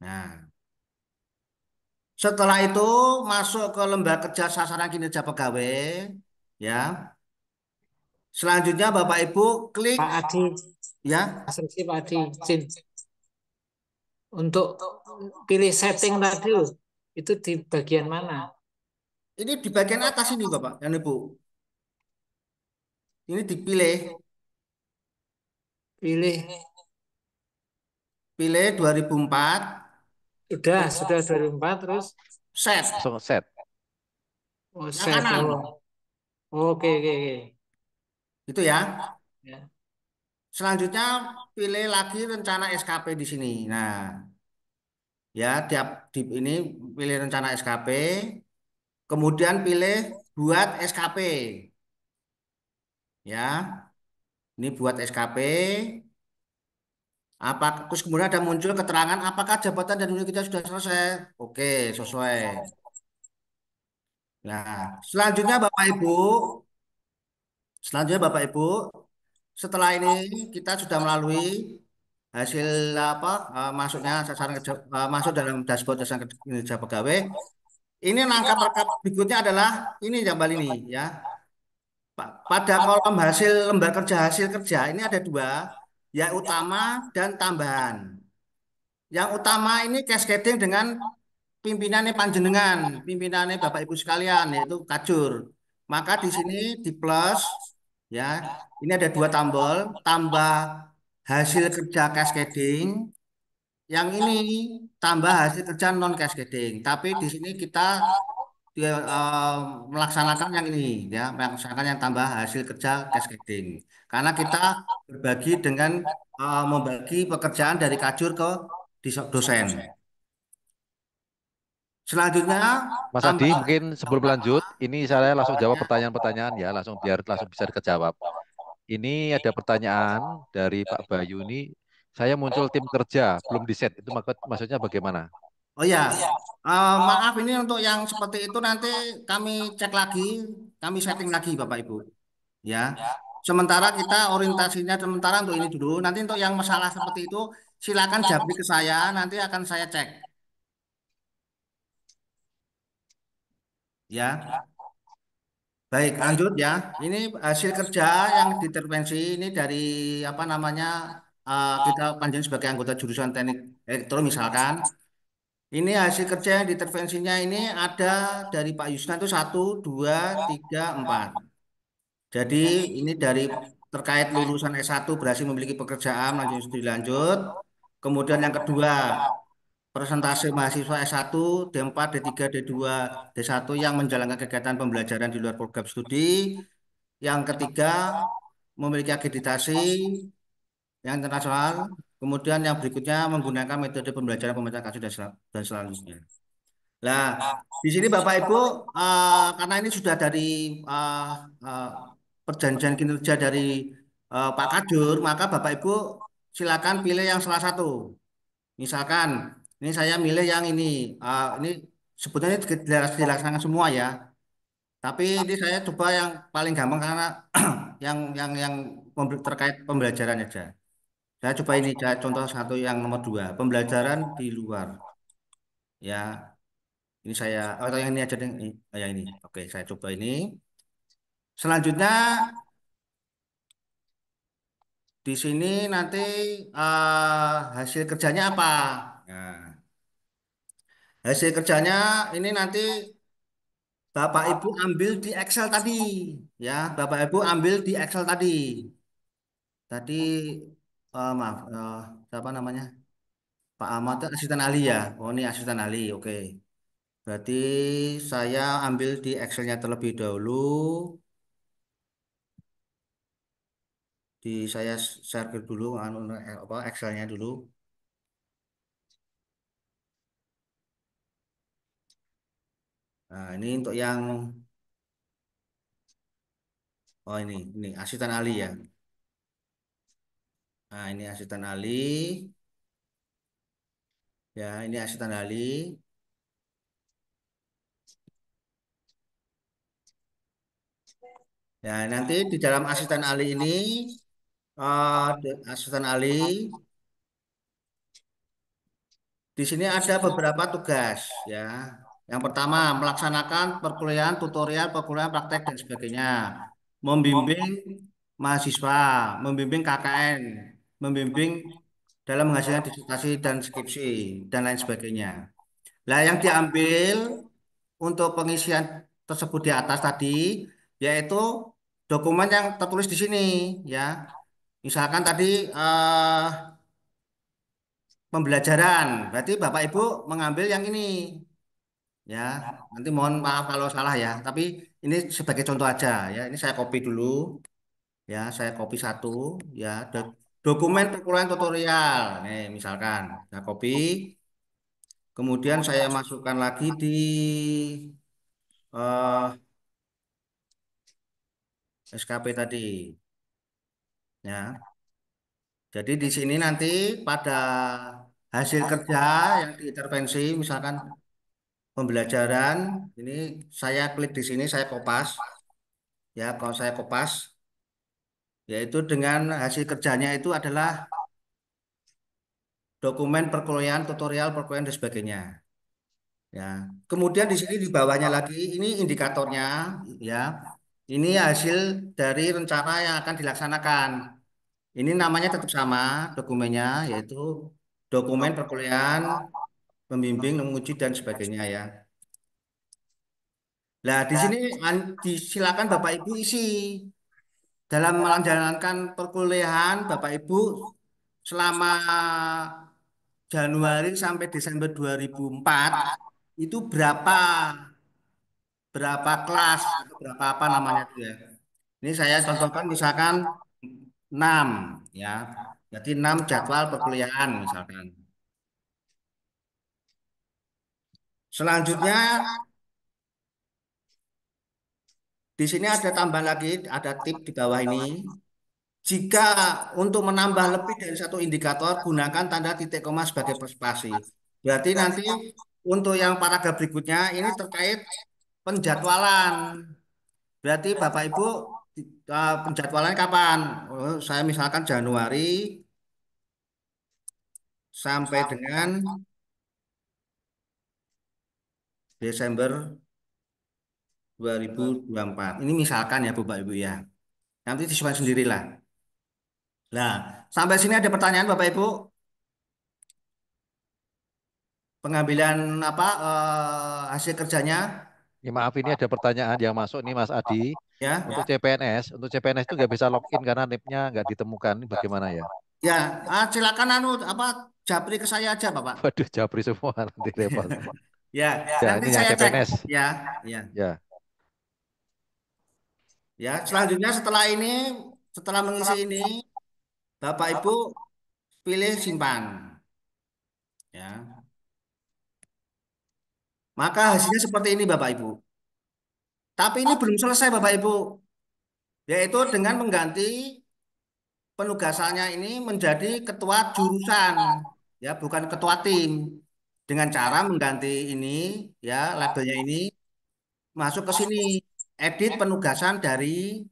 nah setelah itu masuk ke lembar kerja sasaran kinerja pegawai ya selanjutnya Bapak Ibu klik Pak Adi, ya asumsi Pak Adi, izin. Untuk pilih setting tadi loh, itu di bagian mana? ini di bagian atas ini Bapak dan Ibu ini dipilih Pilih, pilih 2004 sudah 2004 terus set Langsung set. oh yang set. kanan Oke. itu ya Ya. selanjutnya pilih lagi rencana SKP di sini nah ya di ini pilih rencana SKP kemudian pilih buat SKP ya ini buat SKP Apa terus kemudian ada muncul keterangan apakah jabatan dan unit kita sudah selesai? Oke, sesuai. Nah, selanjutnya Bapak Ibu, selanjutnya Bapak Ibu, setelah ini kita sudah melalui hasil apa masuknya sasaran kerja, masuk dalam dashboard sasaran kinerja pegawai. Ini langkah berikutnya adalah ini Jambal ini ya. Pada kolom hasil lembar kerja hasil kerja ini ada dua, ya utama dan tambahan. Yang utama ini cascading dengan pimpinannya panjenengan, pimpinannya Bapak Ibu sekalian, yaitu Kajur. Maka di sini di plus, ya, ini ada dua tombol, tambah hasil kerja cascading, yang ini tambah hasil kerja non cascading. Tapi di sini kita dia, melaksanakan yang ini, ya, melaksanakan yang tambah hasil kerja cascading. Karena kita berbagi dengan membagi pekerjaan dari Kajur ke dosen. Selanjutnya Mas Adi, tambah mungkin sebelum lanjut, ini saya langsung jawab pertanyaan-pertanyaan ya, langsung biar langsung bisa kejawab. Ini ada pertanyaan dari Pak Bayu ini, saya muncul tim kerja, belum di set, itu maksudnya bagaimana? oh ya, maaf ini untuk yang seperti itu nanti kami cek lagi, kami setting lagi Bapak Ibu. Ya, sementara kita orientasinya sementara untuk ini dulu. Nanti untuk yang masalah seperti itu silakan japri ke saya, nanti akan saya cek. Ya, baik lanjut ya. Ini hasil kerja yang diintervensi ini dari apa namanya kita panjang sebagai anggota jurusan teknik elektro misalkan. Ini hasil kerja yang diintervensinya ini ada dari Pak Yusna itu satu, dua, tiga, empat. Jadi ini dari terkait lulusan S1 berhasil memiliki pekerjaan lanjut studi lanjut. Kemudian yang kedua, persentase mahasiswa S1, D4, D3, D2, D1 yang menjalankan kegiatan pembelajaran di luar program studi. Yang ketiga, memiliki akreditasi yang internasional. Kemudian yang berikutnya menggunakan metode pembelajaran pemecah kasus dan selanjutnya. Nah, di sini Bapak Ibu, karena ini sudah dari eh, eh, perjanjian kinerja dari Pak Kajur, maka Bapak Ibu silakan pilih yang salah satu. Misalkan, ini saya milih yang ini sebetulnya dilaksanakan semua ya. Tapi ini saya coba yang paling gampang karena yang terkait pembelajaran aja. Saya coba ini, saya contoh satu yang nomor dua, pembelajaran di luar. Ya, ini saya, atau yang ini aja deh. Ya ini. Oke, saya coba ini. Selanjutnya di sini nanti hasil kerjanya apa? Nah, hasil kerjanya ini nanti Bapak Ibu ambil di Excel tadi, ya. Bapak Ibu ambil di Excel tadi. Tadi maaf, siapa namanya? Pak Ahmad itu asisten ahli ya. Oh ini asisten ahli, oke. Berarti saya ambil di Excelnya terlebih dahulu. Di saya share dulu apa Excelnya dulu. Nah, ini untuk yang ini asisten ahli ya. Nah, ini asisten ahli. Ya, ini asisten ahli. Ya, nanti di dalam asisten ahli ini asisten ahli di sini ada beberapa tugas ya. Yang pertama, melaksanakan perkuliahan, tutorial, perkuliahan praktek dan sebagainya. Membimbing mahasiswa, membimbing KKN, membimbing dalam menghasilkan disertasi dan skripsi dan lain sebagainya. Nah, yang diambil untuk pengisian tersebut di atas tadi yaitu dokumen yang tertulis di sini ya. Misalkan tadi pembelajaran, berarti Bapak Ibu mengambil yang ini ya. Nanti mohon maaf kalau salah ya, tapi ini sebagai contoh aja ya. Ini saya copy dulu ya, saya copy satu ya. Dokumen perkuliahan tutorial, nih misalkan saya copy, kemudian saya masukkan lagi di eh, SKP tadi ya. Jadi di sini nanti pada hasil kerja yang diintervensi, misalkan pembelajaran, ini saya klik di sini, saya kopas. Ya, kalau saya kopas, yaitu dengan hasil kerjanya itu adalah dokumen perkuliahan, tutorial perkuliahan dan sebagainya. Ya, kemudian di sini di bawahnya lagi ini indikatornya, ya. Ini hasil dari rencana yang akan dilaksanakan. Ini namanya tetap sama dokumennya, yaitu dokumen perkuliahan, pembimbing, menguji dan sebagainya ya. Nah, di sini disilakan Bapak Ibu isi dalam menjalankan perkuliahan Bapak Ibu selama Januari sampai Desember 2004 itu berapa berapa kelas atau berapa apa namanya itu ya. Ini saya contohkan misalkan 6 ya. Jadi 6 jadwal perkuliahan misalkan. Selanjutnya di sini ada tambah lagi, ada tip di bawah ini. Jika untuk menambah lebih dari satu indikator, gunakan tanda titik koma sebagai spasi. Berarti nanti untuk yang paragraf berikutnya ini terkait penjadwalan. Berarti Bapak Ibu penjadwalan kapan? Oh, saya misalkan Januari sampai dengan Desember 2024. Ini misalkan ya Bapak Ibu ya. Nanti disesuaikan sendirilah. Nah, sampai sini ada pertanyaan Bapak Ibu? Pengambilan apa hasil kerjanya? Ya, maaf, ini ada pertanyaan yang masuk nih Mas Adi. Ya. Untuk CPNS itu nggak bisa login karena NIP-nya nggak ditemukan. Ini bagaimana ya? Ya, silakan japri ke saya aja, Bapak. Waduh, japri semua nanti repot. Ya, Ya, nanti ini yang saya cek. CPNS. Ya, ya. Ya. Ya, selanjutnya setelah mengisi ini, Bapak Ibu pilih simpan. Ya. Maka hasilnya seperti ini, Bapak Ibu. Tapi ini belum selesai, Bapak Ibu. Yaitu dengan mengganti penugasannya ini menjadi ketua jurusan, ya, bukan ketua tim. Dengan cara mengganti ini, ya, labelnya ini masuk ke sini, edit penugasan dari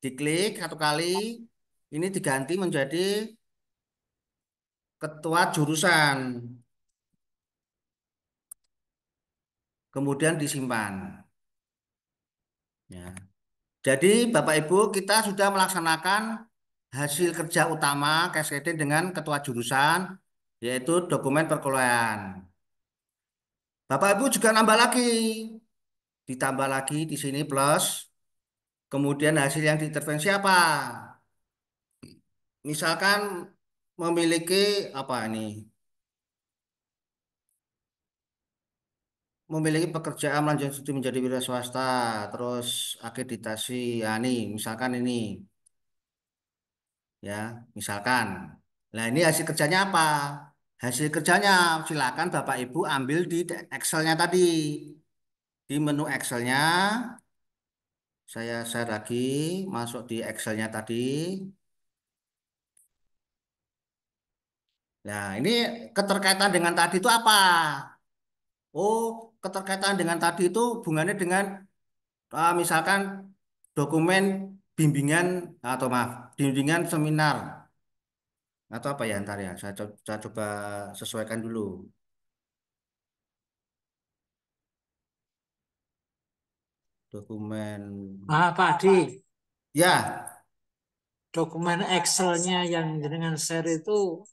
diklik satu kali, ini diganti menjadi ketua jurusan, kemudian disimpan. Ya. Jadi Bapak Ibu kita sudah melaksanakan hasil kerja utama cascading dengan ketua jurusan, yaitu dokumen perkuliahan. Bapak Ibu juga nambah lagi, ditambah lagi di sini plus, kemudian hasil yang diintervensi apa? Misalkan memiliki apa ini? Memiliki pekerjaan melanjutkan studi menjadi wira swasta, terus akreditasi, ya nih, misalkan ini, ya, misalkan. Nah ini hasil kerjanya apa? Hasil kerjanya silakan Bapak Ibu ambil di Excel-nya tadi. Di menu Excel-nya, saya share lagi, masuk di Excel-nya tadi. Nah ini keterkaitan dengan tadi itu apa? Oh, keterkaitan dengan tadi itu hubungannya dengan misalkan dokumen bimbingan atau maaf, bimbingan seminar atau apa ya ntar ya, saya coba sesuaikan dulu dokumen. Pak Adi, Ya, dokumen Excel-nya yang dengan share itu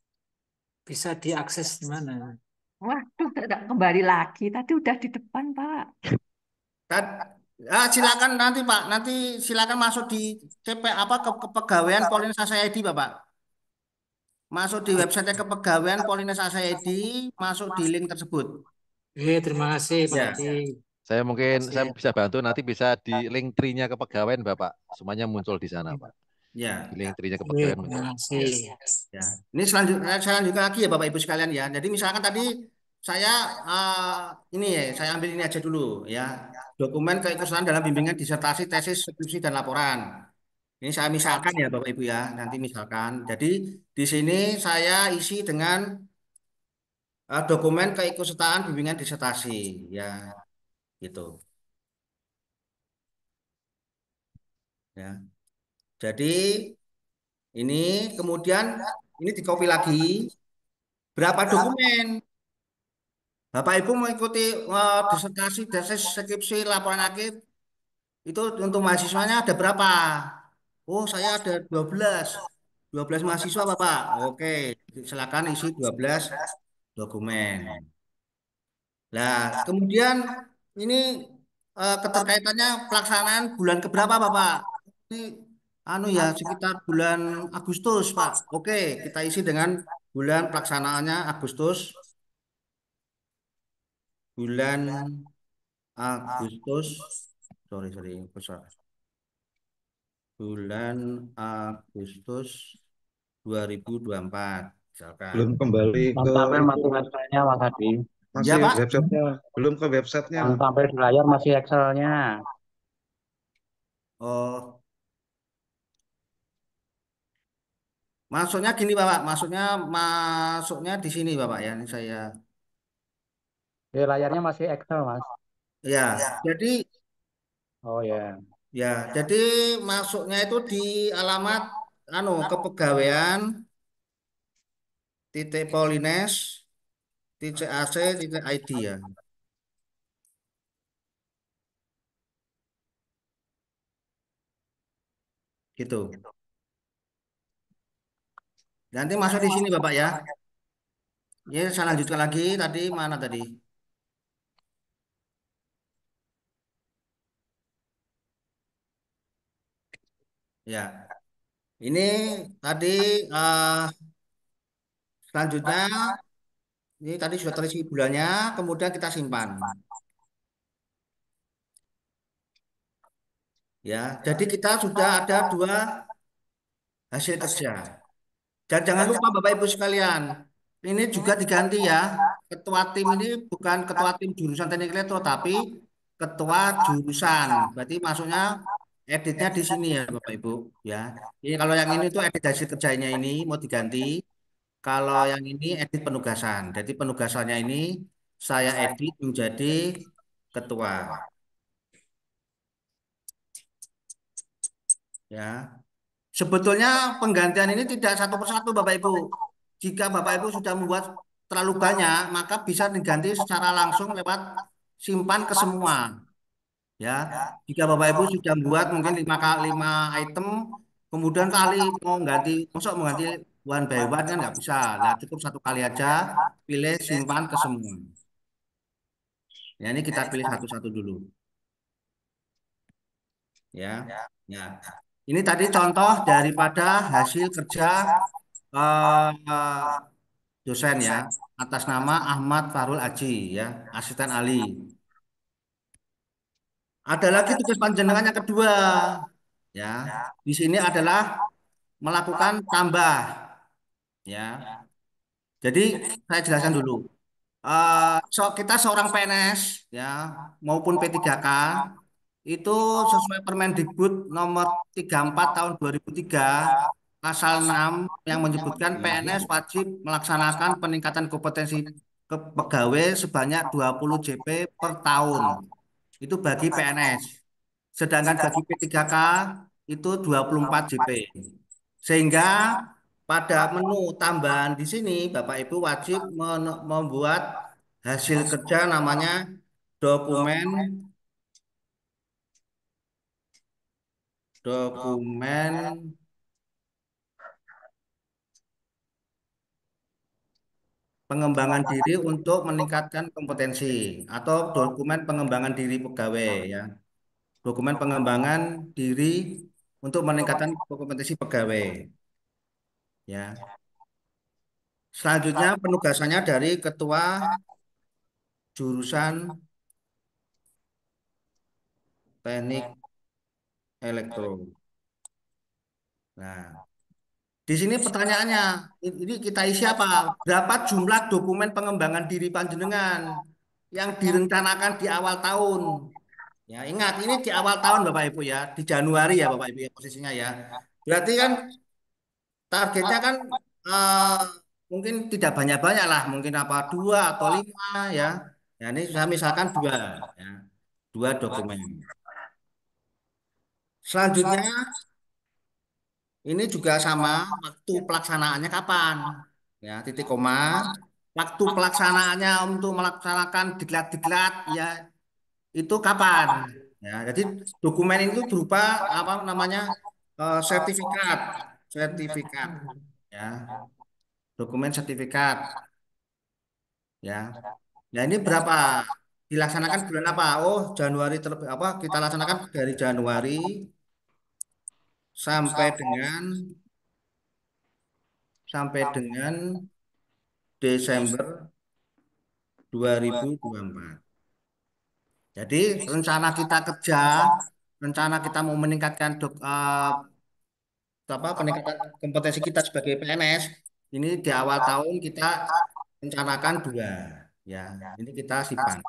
bisa diakses di mana? Waduh, tidak kembali lagi. Tadi udah di depan, Pak. silakan nanti Pak, nanti silakan masuk di CP apa kepegawaian Polines ID Bapak. Masuk di website kepegawaian Polines ID, masuk di link tersebut. Terima kasih Pak Ya. Adi. Saya bisa bantu nanti bisa di link tree-nya kepegawaian Bapak. Semuanya muncul di sana, Pak. Ya. Di link tree-nya kepegawaian muncul. Terima kasih. Ya. Ini saya lanjutkan lagi ya Bapak Ibu sekalian ya. Jadi misalkan tadi saya ini ya, saya ambil ini aja dulu ya. Dokumen keikutsertaan dalam bimbingan disertasi, tesis, skripsi dan laporan. Ini saya misalkan ya Bapak Ibu ya, nanti misalkan. Jadi di sini saya isi dengan dokumen keikutsertaan bimbingan disertasi ya, gitu. Ya. Jadi ini kemudian ini di copy lagi. Berapa dokumen? Bapak Ibu mengikuti disertasi, tesis, skripsi, laporan akhir itu untuk mahasiswanya ada berapa? Oh, saya ada 12. 12 mahasiswa, Bapak. Oke, silakan isi 12 dokumen. Nah, kemudian ini keterkaitannya pelaksanaan bulan keberapa, Bapak? Ini anu ya, sekitar bulan Agustus, Pak. Oke, kita isi dengan bulan pelaksanaannya Agustus, bulan Agustus, sorry, besar. Bulan Agustus 2024, misalkan. Belum kembali ke Sampai itu, masih Excelnya Mas Hadi. Ya, masih Pak. websitenya, belum ke websitenya. Yang sampai di layar masih Excelnya. Oh, maksudnya gini, Bapak. Masuknya di sini, Bapak ya. Ini saya. Di layarnya masih Excel, Mas. Ya, jadi Oh ya. ya, jadi masuknya itu di alamat anu kepegawaian titik Polines titik AC titik ID ya. Gitu. Nanti masuk di sini, Bapak ya. Ya, saya lanjutkan lagi. Tadi mana tadi? Ya, ini tadi selanjutnya ini tadi sudah terisi bulannya, kemudian kita simpan. Ya, jadi kita sudah ada 2 hasil kerja. Dan jangan lupa Bapak Ibu sekalian, ini juga diganti ya. Ketua tim ini bukan ketua tim jurusan teknik elektro, tapi ketua jurusan. Berarti masuknya editnya di sini ya Bapak Ibu. Ya, ini kalau yang ini tuh edit hasil kerjanya ini mau diganti. Kalau yang ini edit penugasan. Jadi penugasannya ini saya edit menjadi ketua. Ya, sebetulnya penggantian ini tidak satu persatu Bapak Ibu. Jika Bapak Ibu sudah membuat terlalu banyak, maka bisa diganti secara langsung lewat simpan ke semua. Ya, jika Bapak Ibu sudah membuat mungkin 5 item, kemudian kali mau ganti, masuk mengganti one by one kan nggak bisa. Nah, cukup satu kali aja, pilih simpan ke semua. Ya, ini kita pilih satu-satu dulu. Ya, ya. Ini tadi contoh daripada hasil kerja eh, dosen ya, atas nama Ahmad Farul Aji ya, asisten ahli. Ada lagi tugas panjenengan yang kedua ya. Di sini adalah melakukan tambah ya. Jadi saya jelaskan dulu. Kita seorang PNS ya maupun P3K itu sesuai Permendikbud nomor 34 tahun 2003 pasal 6 yang menyebutkan PNS wajib melaksanakan peningkatan kompetensi pegawai sebanyak 20 JP per tahun. Itu bagi PNS. Sedangkan bagi P3K itu 24 JP. Sehingga pada menu tambahan di sini Bapak Ibu wajib membuat hasil kerja namanya dokumen dokumen pengembangan diri untuk meningkatkan kompetensi atau dokumen pengembangan diri pegawai ya. Dokumen pengembangan diri untuk meningkatkan kompetensi pegawai ya. Selanjutnya penugasannya dari ketua jurusan teknik elektro. Nah, di sini pertanyaannya, ini kita isi apa? Berapa jumlah dokumen pengembangan diri panjenengan yang direncanakan di awal tahun? Ya, ingat ini di awal tahun Bapak Ibu ya, di Januari ya Bapak Ibu ya posisinya ya. Berarti kan targetnya kan eh, mungkin tidak banyak-banyak lah, mungkin apa 2 atau 5 ya. Ya ini saya misalkan 2 ya, 2 dokumen. Selanjutnya ini juga sama, waktu pelaksanaannya kapan? Ya, titik koma. Waktu pelaksanaannya untuk melaksanakan diklat-diklat ya itu kapan? Ya, jadi dokumen itu berupa apa namanya sertifikat, sertifikat ya, dokumen sertifikat ya. Ya ini berapa? Dilaksanakan bulan apa? Oh, Januari terlebih apa? Kita laksanakan dari Januari sampai dengan sampai dengan Desember 2024. Jadi rencana kita kerja, rencana kita mau meningkatkan apa peningkatan kompetensi kita sebagai PNS ini di awal tahun kita rencanakan 2 ya. Ini kita simpan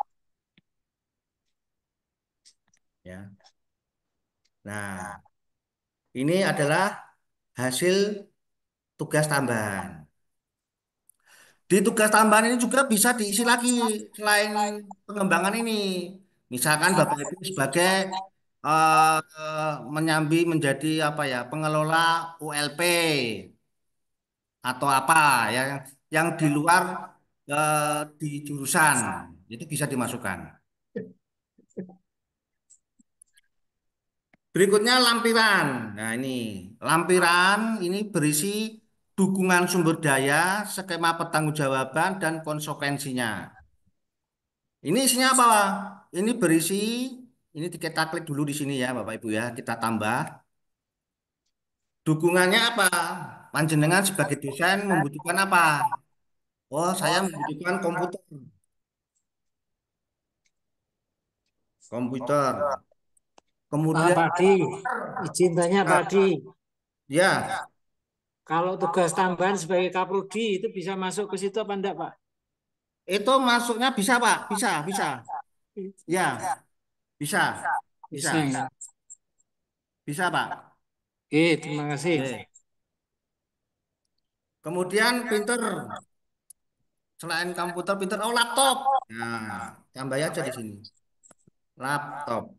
ya. Nah, ini adalah hasil tugas tambahan. Di tugas tambahan ini juga bisa diisi lagi selain pengembangan ini. Misalkan Bapak Ibu sebagai menyambi menjadi apa ya pengelola ULP atau apa ya yang di luar di jurusan itu bisa dimasukkan. Berikutnya lampiran. Nah ini lampiran ini berisi dukungan sumber daya, skema pertanggungjawaban dan konsekuensinya. Ini isinya apa? Ini berisi, ini kita klik dulu di sini ya Bapak Ibu ya, kita tambah. Dukungannya apa? Panjenengan sebagai dosen membutuhkan apa? Oh, saya membutuhkan komputer. Komputer. Kemudian, Pak Di, izin tanya Pak Di, ya, kalau tugas tambahan sebagai Kaprodi itu bisa masuk ke situ apa enggak Pak? itu masuknya bisa Pak, bisa, bisa. Ya, bisa, bisa, Bisa ya. bisa Pak. Oke, terima kasih. Oke. Kemudian printer, selain komputer, printer, oh laptop. Nah, tambah aja di sini. Laptop.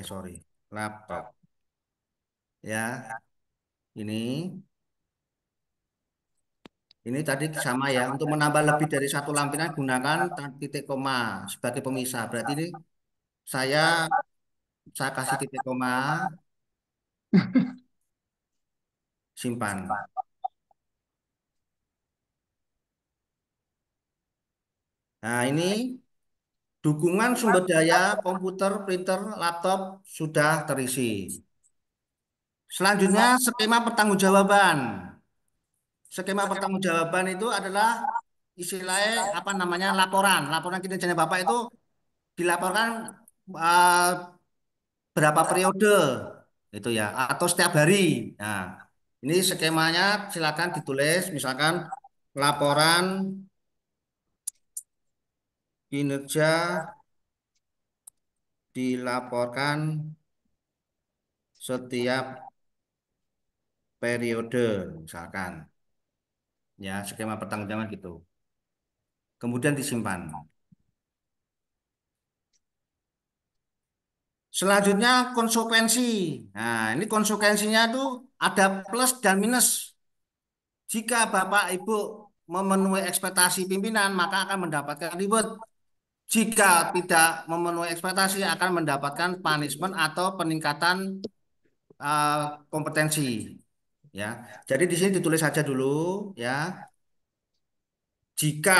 Sorry, laptop. Ya, ini tadi sama ya. Untuk menambah lebih dari satu lampiran gunakan titik koma sebagai pemisah. Berarti ini saya saya kasih titik koma, simpan. Nah, ini dukungan sumber daya komputer, printer, laptop sudah terisi. Selanjutnya skema pertanggungjawaban. Skema pertanggungjawaban itu adalah istilahnya apa namanya laporan. Laporan kinerja Bapak itu dilaporkan eh, berapa periode itu ya atau setiap hari. Nah, ini skemanya silakan ditulis misalkan laporan kinerja dilaporkan setiap periode misalkan ya skema pertanggungjawaban gitu. Kemudian disimpan. Selanjutnya konsekuensi. Nah, ini konsekuensinya itu ada plus dan minus. Jika Bapak Ibu memenuhi ekspektasi pimpinan, maka akan mendapatkan reward. Jika tidak memenuhi ekspektasi, akan mendapatkan punishment atau peningkatan eh, kompetensi. Ya, jadi di sini ditulis saja dulu, ya. Jika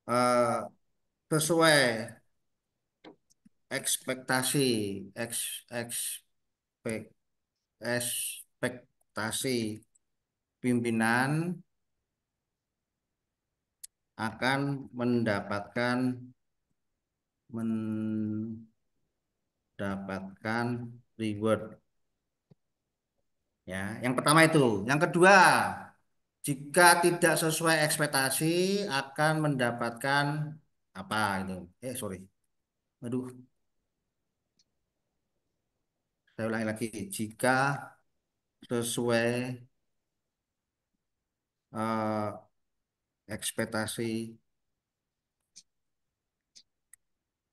eh, sesuai ekspektasi, ekspek, ekspektasi pimpinan akan mendapatkan reward. Ya, yang pertama itu. Yang kedua, jika tidak sesuai ekspektasi akan mendapatkan apa itu? Sorry. Aduh, saya ulangi lagi. Jika sesuai eh, ekspektasi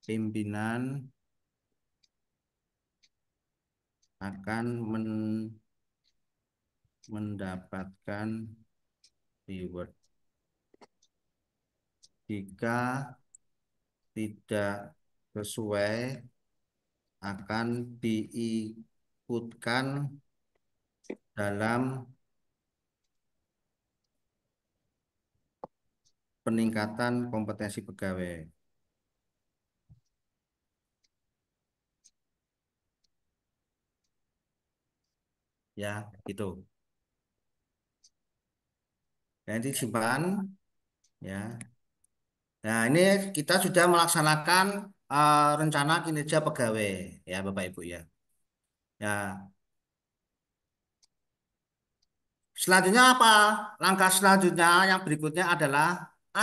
pimpinan akan mendapatkan reward. Jika tidak sesuai akan diikutkan dalam peningkatan kompetensi pegawai. Ya, gitu. Nanti simpan, ya. Nah, ini kita sudah melaksanakan rencana kinerja pegawai, ya, Bapak Ibu ya. Ya, selanjutnya apa? Langkah selanjutnya yang berikutnya adalah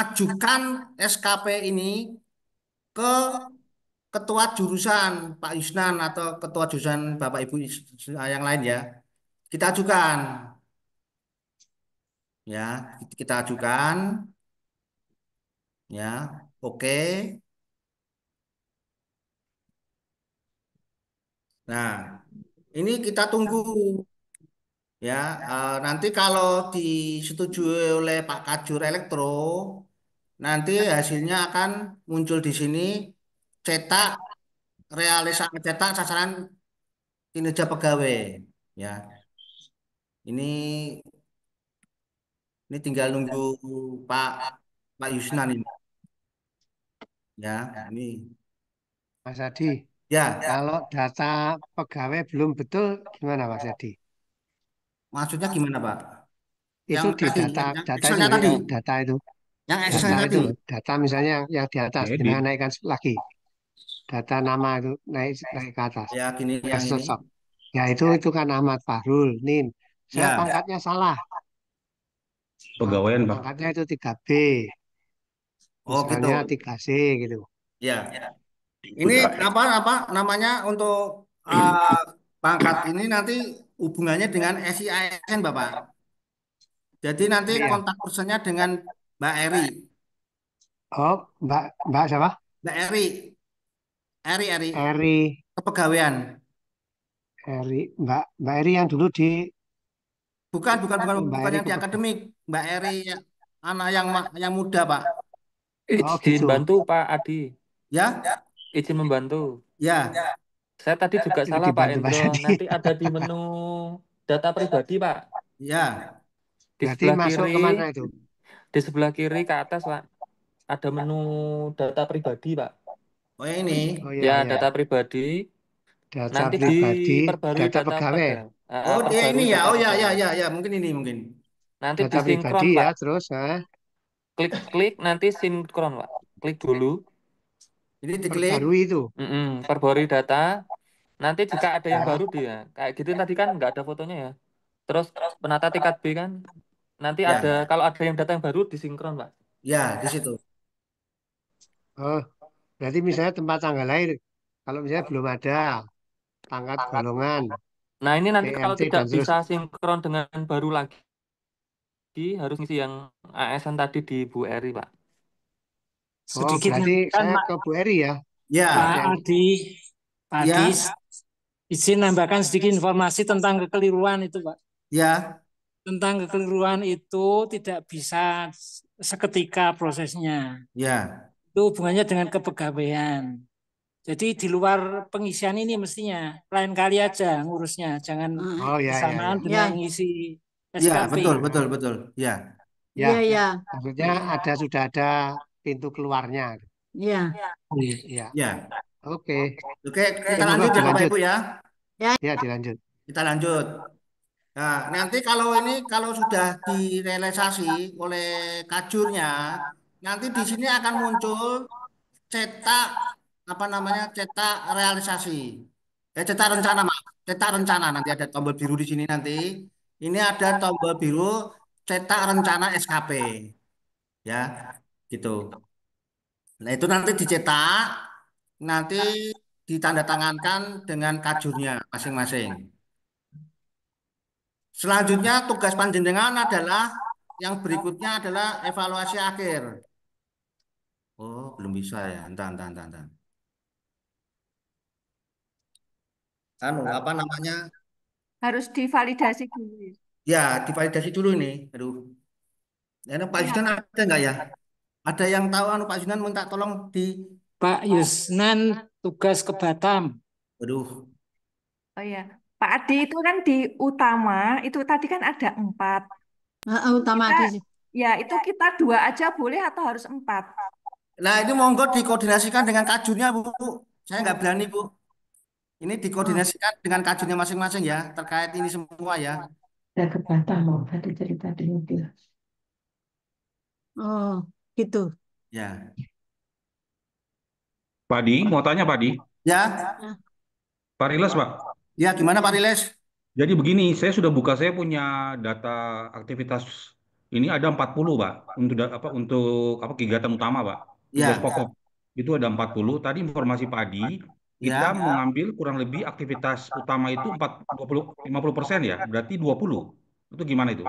ajukan SKP ini ke ketua jurusan Pak Yusnan atau ketua jurusan Bapak Ibu yang lain ya. Kita ajukan, ya, kita ajukan, ya, oke. Nah, ini kita tunggu, ya. Nanti kalau disetujui oleh Pak Kajur Elektro, nanti hasilnya akan muncul di sini cetak realisasi cetak sasaran kinerja pegawai, ya. Ini tinggal nunggu Pak Pak Yusnan ini, ya. Ini, Mas Adi, ya. kalau data pegawai belum betul gimana Mas Adi? Maksudnya gimana Pak? Yang Itu di tadi, data yang data itu Excelnya loh, tadi, yang data Excelnya itu tadi. loh, data misalnya yang di atas, jangan naikkan lagi. Data nama itu naik naik ke atas. Ya, gini, yang Kasih ini. stop. Ya itu kan Ahmad Fahrul, Nin. Saya Ya. pangkatnya salah. Pegawaian, Pak. Pangkatnya itu 3B. Oh, gitu. Misalnya 3C gitu. Ya. Ini apa namanya untuk pangkat ini nanti hubungannya dengan SIASN Bapak. Jadi nanti Oh iya. kontak personnya dengan Mbak Eri. Oh, Mbak siapa? Mbak Eri. Eri. Eri, Kepegawaian. Mbak Eri yang dulu di Bukan, bukan, bukan, Mbak bukan Eri yang di akademik. Mbak Eri anak yang muda, Pak. Oh Izin gitu. bantu Pak Adi, Ya? izin membantu. Ya. Saya tadi juga Itu salah Pak dibantu Mas Endro. Adi. Nanti ada di menu data pribadi Pak. Ya. Di Berarti sebelah masuk kiri, kemana itu? di sebelah kiri ke atas Pak. Ada menu data pribadi Pak. Oh, yang ini. Oh Ya, iya, iya. data pribadi. Data Nanti pribadi, diperbarui data data pegawai. Oh, dia ini perbarui ya. data Oh, ya, ya, pegawai. ya, ya. Mungkin ini, mungkin. Nanti Data disinkron pribadi Pak. ya, terus Klik nanti sinkron Pak. Klik dulu. Ini diklik. perbarui itu. Perbarui data. Nanti jika ada yang Ya. baru dia, kayak gitu tadi kan nggak ada fotonya ya. Terus penata tingkat B kan, nanti ada Ya. kalau ada yang data yang baru disinkron Pak. Ya, di situ. Oh, berarti misalnya tempat tanggal lahir, kalau misalnya belum ada pangkat golongan, Nah ini nanti kalau PMT tidak dan terus. bisa sinkron dengan baru lagi, harus ngisi yang ASN tadi di Bu Eri Pak. Oh, Sedikit berarti nambahkan saya ke Bu Eri ya. Ya. Pak Yang Adi, Pak Adi, Ya. izin nambahkan sedikit informasi tentang kekeliruan itu, Pak. Ya. Tentang kekeliruan itu tidak bisa seketika prosesnya. Ya. Itu hubungannya dengan kepegawaian. Jadi di luar pengisian ini mestinya lain kali aja ngurusnya, jangan Oh ya, ya, bersamaan ya. dengan mengisi Ya, SKP. betul. Ya. Ya, Iya. maksudnya sudah ada pintu keluarnya. Iya. Iya. Ya. Oke. Oke, kita Monggo lanjut ya Bapak dilanjut. Ibu ya. Ya, dilanjut. Kita lanjut. Nah, nanti kalau sudah direalisasi oleh kajurnya, nanti di sini akan muncul cetak apa namanya? Cetak realisasi. Cetak rencana, Mas. Cetak rencana nanti ada tombol biru di sini nanti. Ini ada tombol biru cetak rencana SKP. Ya, gitu. Nah, itu nanti dicetak, nanti ditandatangankan dengan kajurnya masing-masing. Selanjutnya tugas panjenengan adalah yang berikutnya adalah evaluasi akhir. Oh, belum bisa ya. Entar. Apa namanya? Harus divalidasi dulu. Ya, divalidasi dulu ini. Aduh, Pak Iya. Junan ada nggak ya? Ada yang tahu Pak Junan minta tolong di. Pak Yusnan tugas ke Batam. Aduh. Oh ya, Pak Adi itu kan di utama, itu tadi kan ada 4. Utama Kita, Adi. ya itu kita 2 aja boleh atau harus 4? Nah, ini monggo dikoordinasikan dengan kajurnya, Bu. Saya nggak berani, Bu. Ini Oh. dikoordinasikan dengan kajurnya masing-masing ya, terkait ini semua ya. Udah ke Batam loh, tadi cerita di mobil. Oh, gitu. Ya. Pak Di, mau tanya Pak Di. Ya. Pak Riles, Pak. Ya, gimana Pak Riles? Jadi begini, saya sudah buka, saya punya data aktivitas ini ada 40, Pak. Untuk kegiatan utama, Pak. Tugas Ya. pokok. Itu ada 40. Tadi informasi Pak Adi, kita Ya. mengambil kurang lebih aktivitas utama itu 50% ya, berarti 20. Itu gimana itu?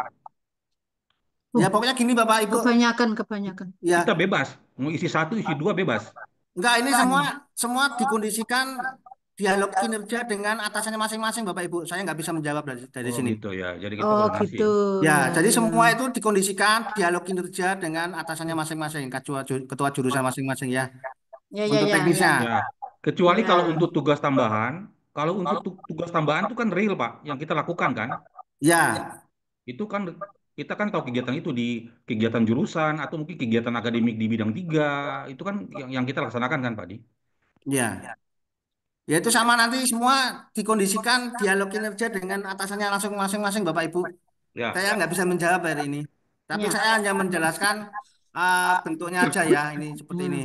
Ya, pokoknya gini Bapak Ibu. Kebanyakan. Ya. Kita bebas, mau isi 1, isi 2 bebas. Enggak, ini semua dikondisikan dialog kinerja dengan atasannya masing-masing Bapak Ibu. Saya nggak bisa menjawab dari Oh sini. gitu ya, jadi kita Oh, koordinasi. gitu. Ya, Ya, jadi ya. semua itu dikondisikan dialog kinerja dengan atasannya masing-masing, ketua jurusan masing-masing ya. Ya, Untuk teknisnya. Ya, kecuali Ya. kalau untuk tugas tambahan, kalau untuk tugas tambahan itu kan real Pak, yang kita lakukan kan, Ya. itu kan kita kan tahu kegiatan itu di kegiatan jurusan atau mungkin kegiatan akademik di bidang 3, itu kan yang kita laksanakan kan Pak Di. Ya. Ya itu sama nanti semua dikondisikan dialog kinerja dengan atasannya langsung masing-masing Bapak Ibu. Ya. Saya nggak bisa menjawab hari ini. Tapi Ya. saya hanya menjelaskan bentuknya aja ya, ini seperti ini.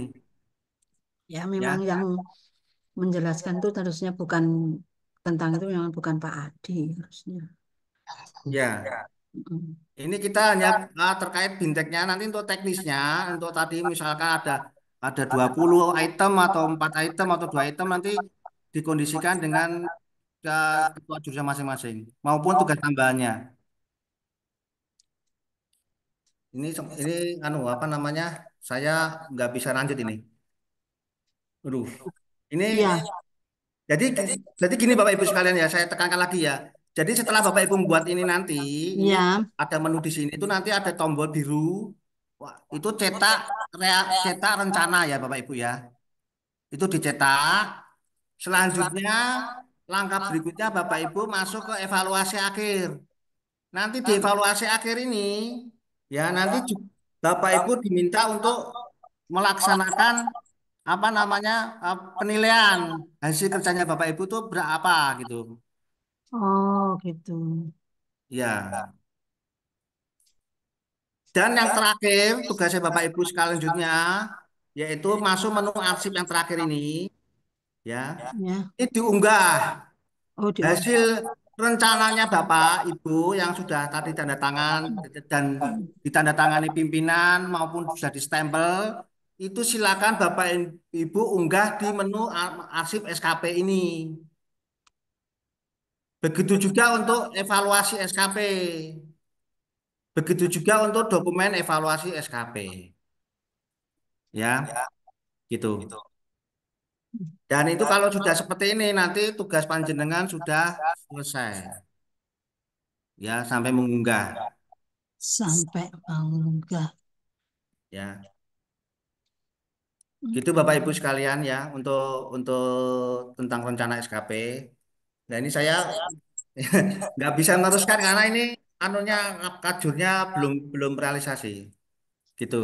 Ya, memang Ya. yang menjelaskan itu harusnya bukan tentang itu, memang bukan Pak Adi harusnya. Ya. Ini kita hanya terkait binteknya, nanti untuk teknisnya, untuk tadi misalkan ada 20 item atau 4 item atau 2 item nanti dikondisikan dengan ketua jurusan masing-masing maupun tugas tambahannya. Ini apa namanya? Saya nggak bisa lanjut ini. Aduh. Ini Ya. jadi gini Bapak Ibu sekalian ya, saya tekankan lagi ya. Jadi setelah Bapak Ibu membuat ini nanti, ini Ya. ada menu di sini itu nanti ada tombol biru. Wah, itu cetak rencana ya Bapak Ibu ya. Itu dicetak. Selanjutnya langkah berikutnya Bapak Ibu masuk ke evaluasi akhir. Nanti di evaluasi akhir ini ya nanti Bapak Ibu diminta untuk melaksanakan apa namanya penilaian hasil kerjanya Bapak Ibu tuh berapa gitu. Oh, gitu. Ya. Dan yang terakhir tugasnya Bapak Ibu selanjutnya yaitu masuk menu arsip yang terakhir ini ya. Ya. Ini diunggah Oh, hasil rencananya Bapak Ibu yang sudah tadi tanda tangan dan ditandatangani pimpinan maupun sudah distempel itu silakan Bapak Ibu unggah di menu arsip SKP ini. Begitu juga untuk evaluasi SKP. Begitu juga untuk dokumen evaluasi SKP. Ya, gitu. Dan itu kalau sudah seperti ini nanti tugas panjenengan sudah selesai. Ya, sampai mengunggah. Sampai mengunggah. Ya. Gitu Bapak Ibu sekalian ya untuk tentang rencana SKP. Nah, ini saya nggak bisa meneruskan karena ini anunya kajurnya belum belum realisasi. Gitu.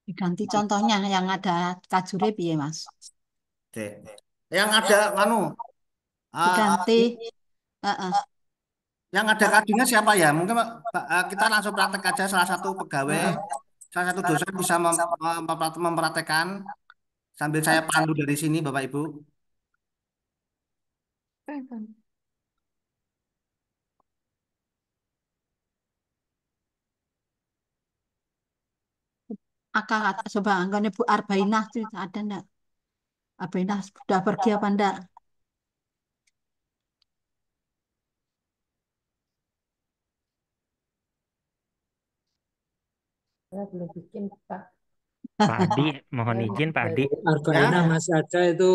Diganti contohnya yang ada kajure piye, Mas? Oke. Yang ada Diganti. yang ada kajurnya siapa ya? Mungkin kita langsung praktek aja salah satu pegawai, salah satu dosen bisa mempraktekkan sambil saya pandu dari sini Bapak Ibu. Akang coba anggone Bu Arbainah tuh ada enggak? Arbainah sudah pergi apa enggak? Saya belum bikin, Pak. Pak Adi, mohon izin Pak Adi. Arba'inah masih ada itu.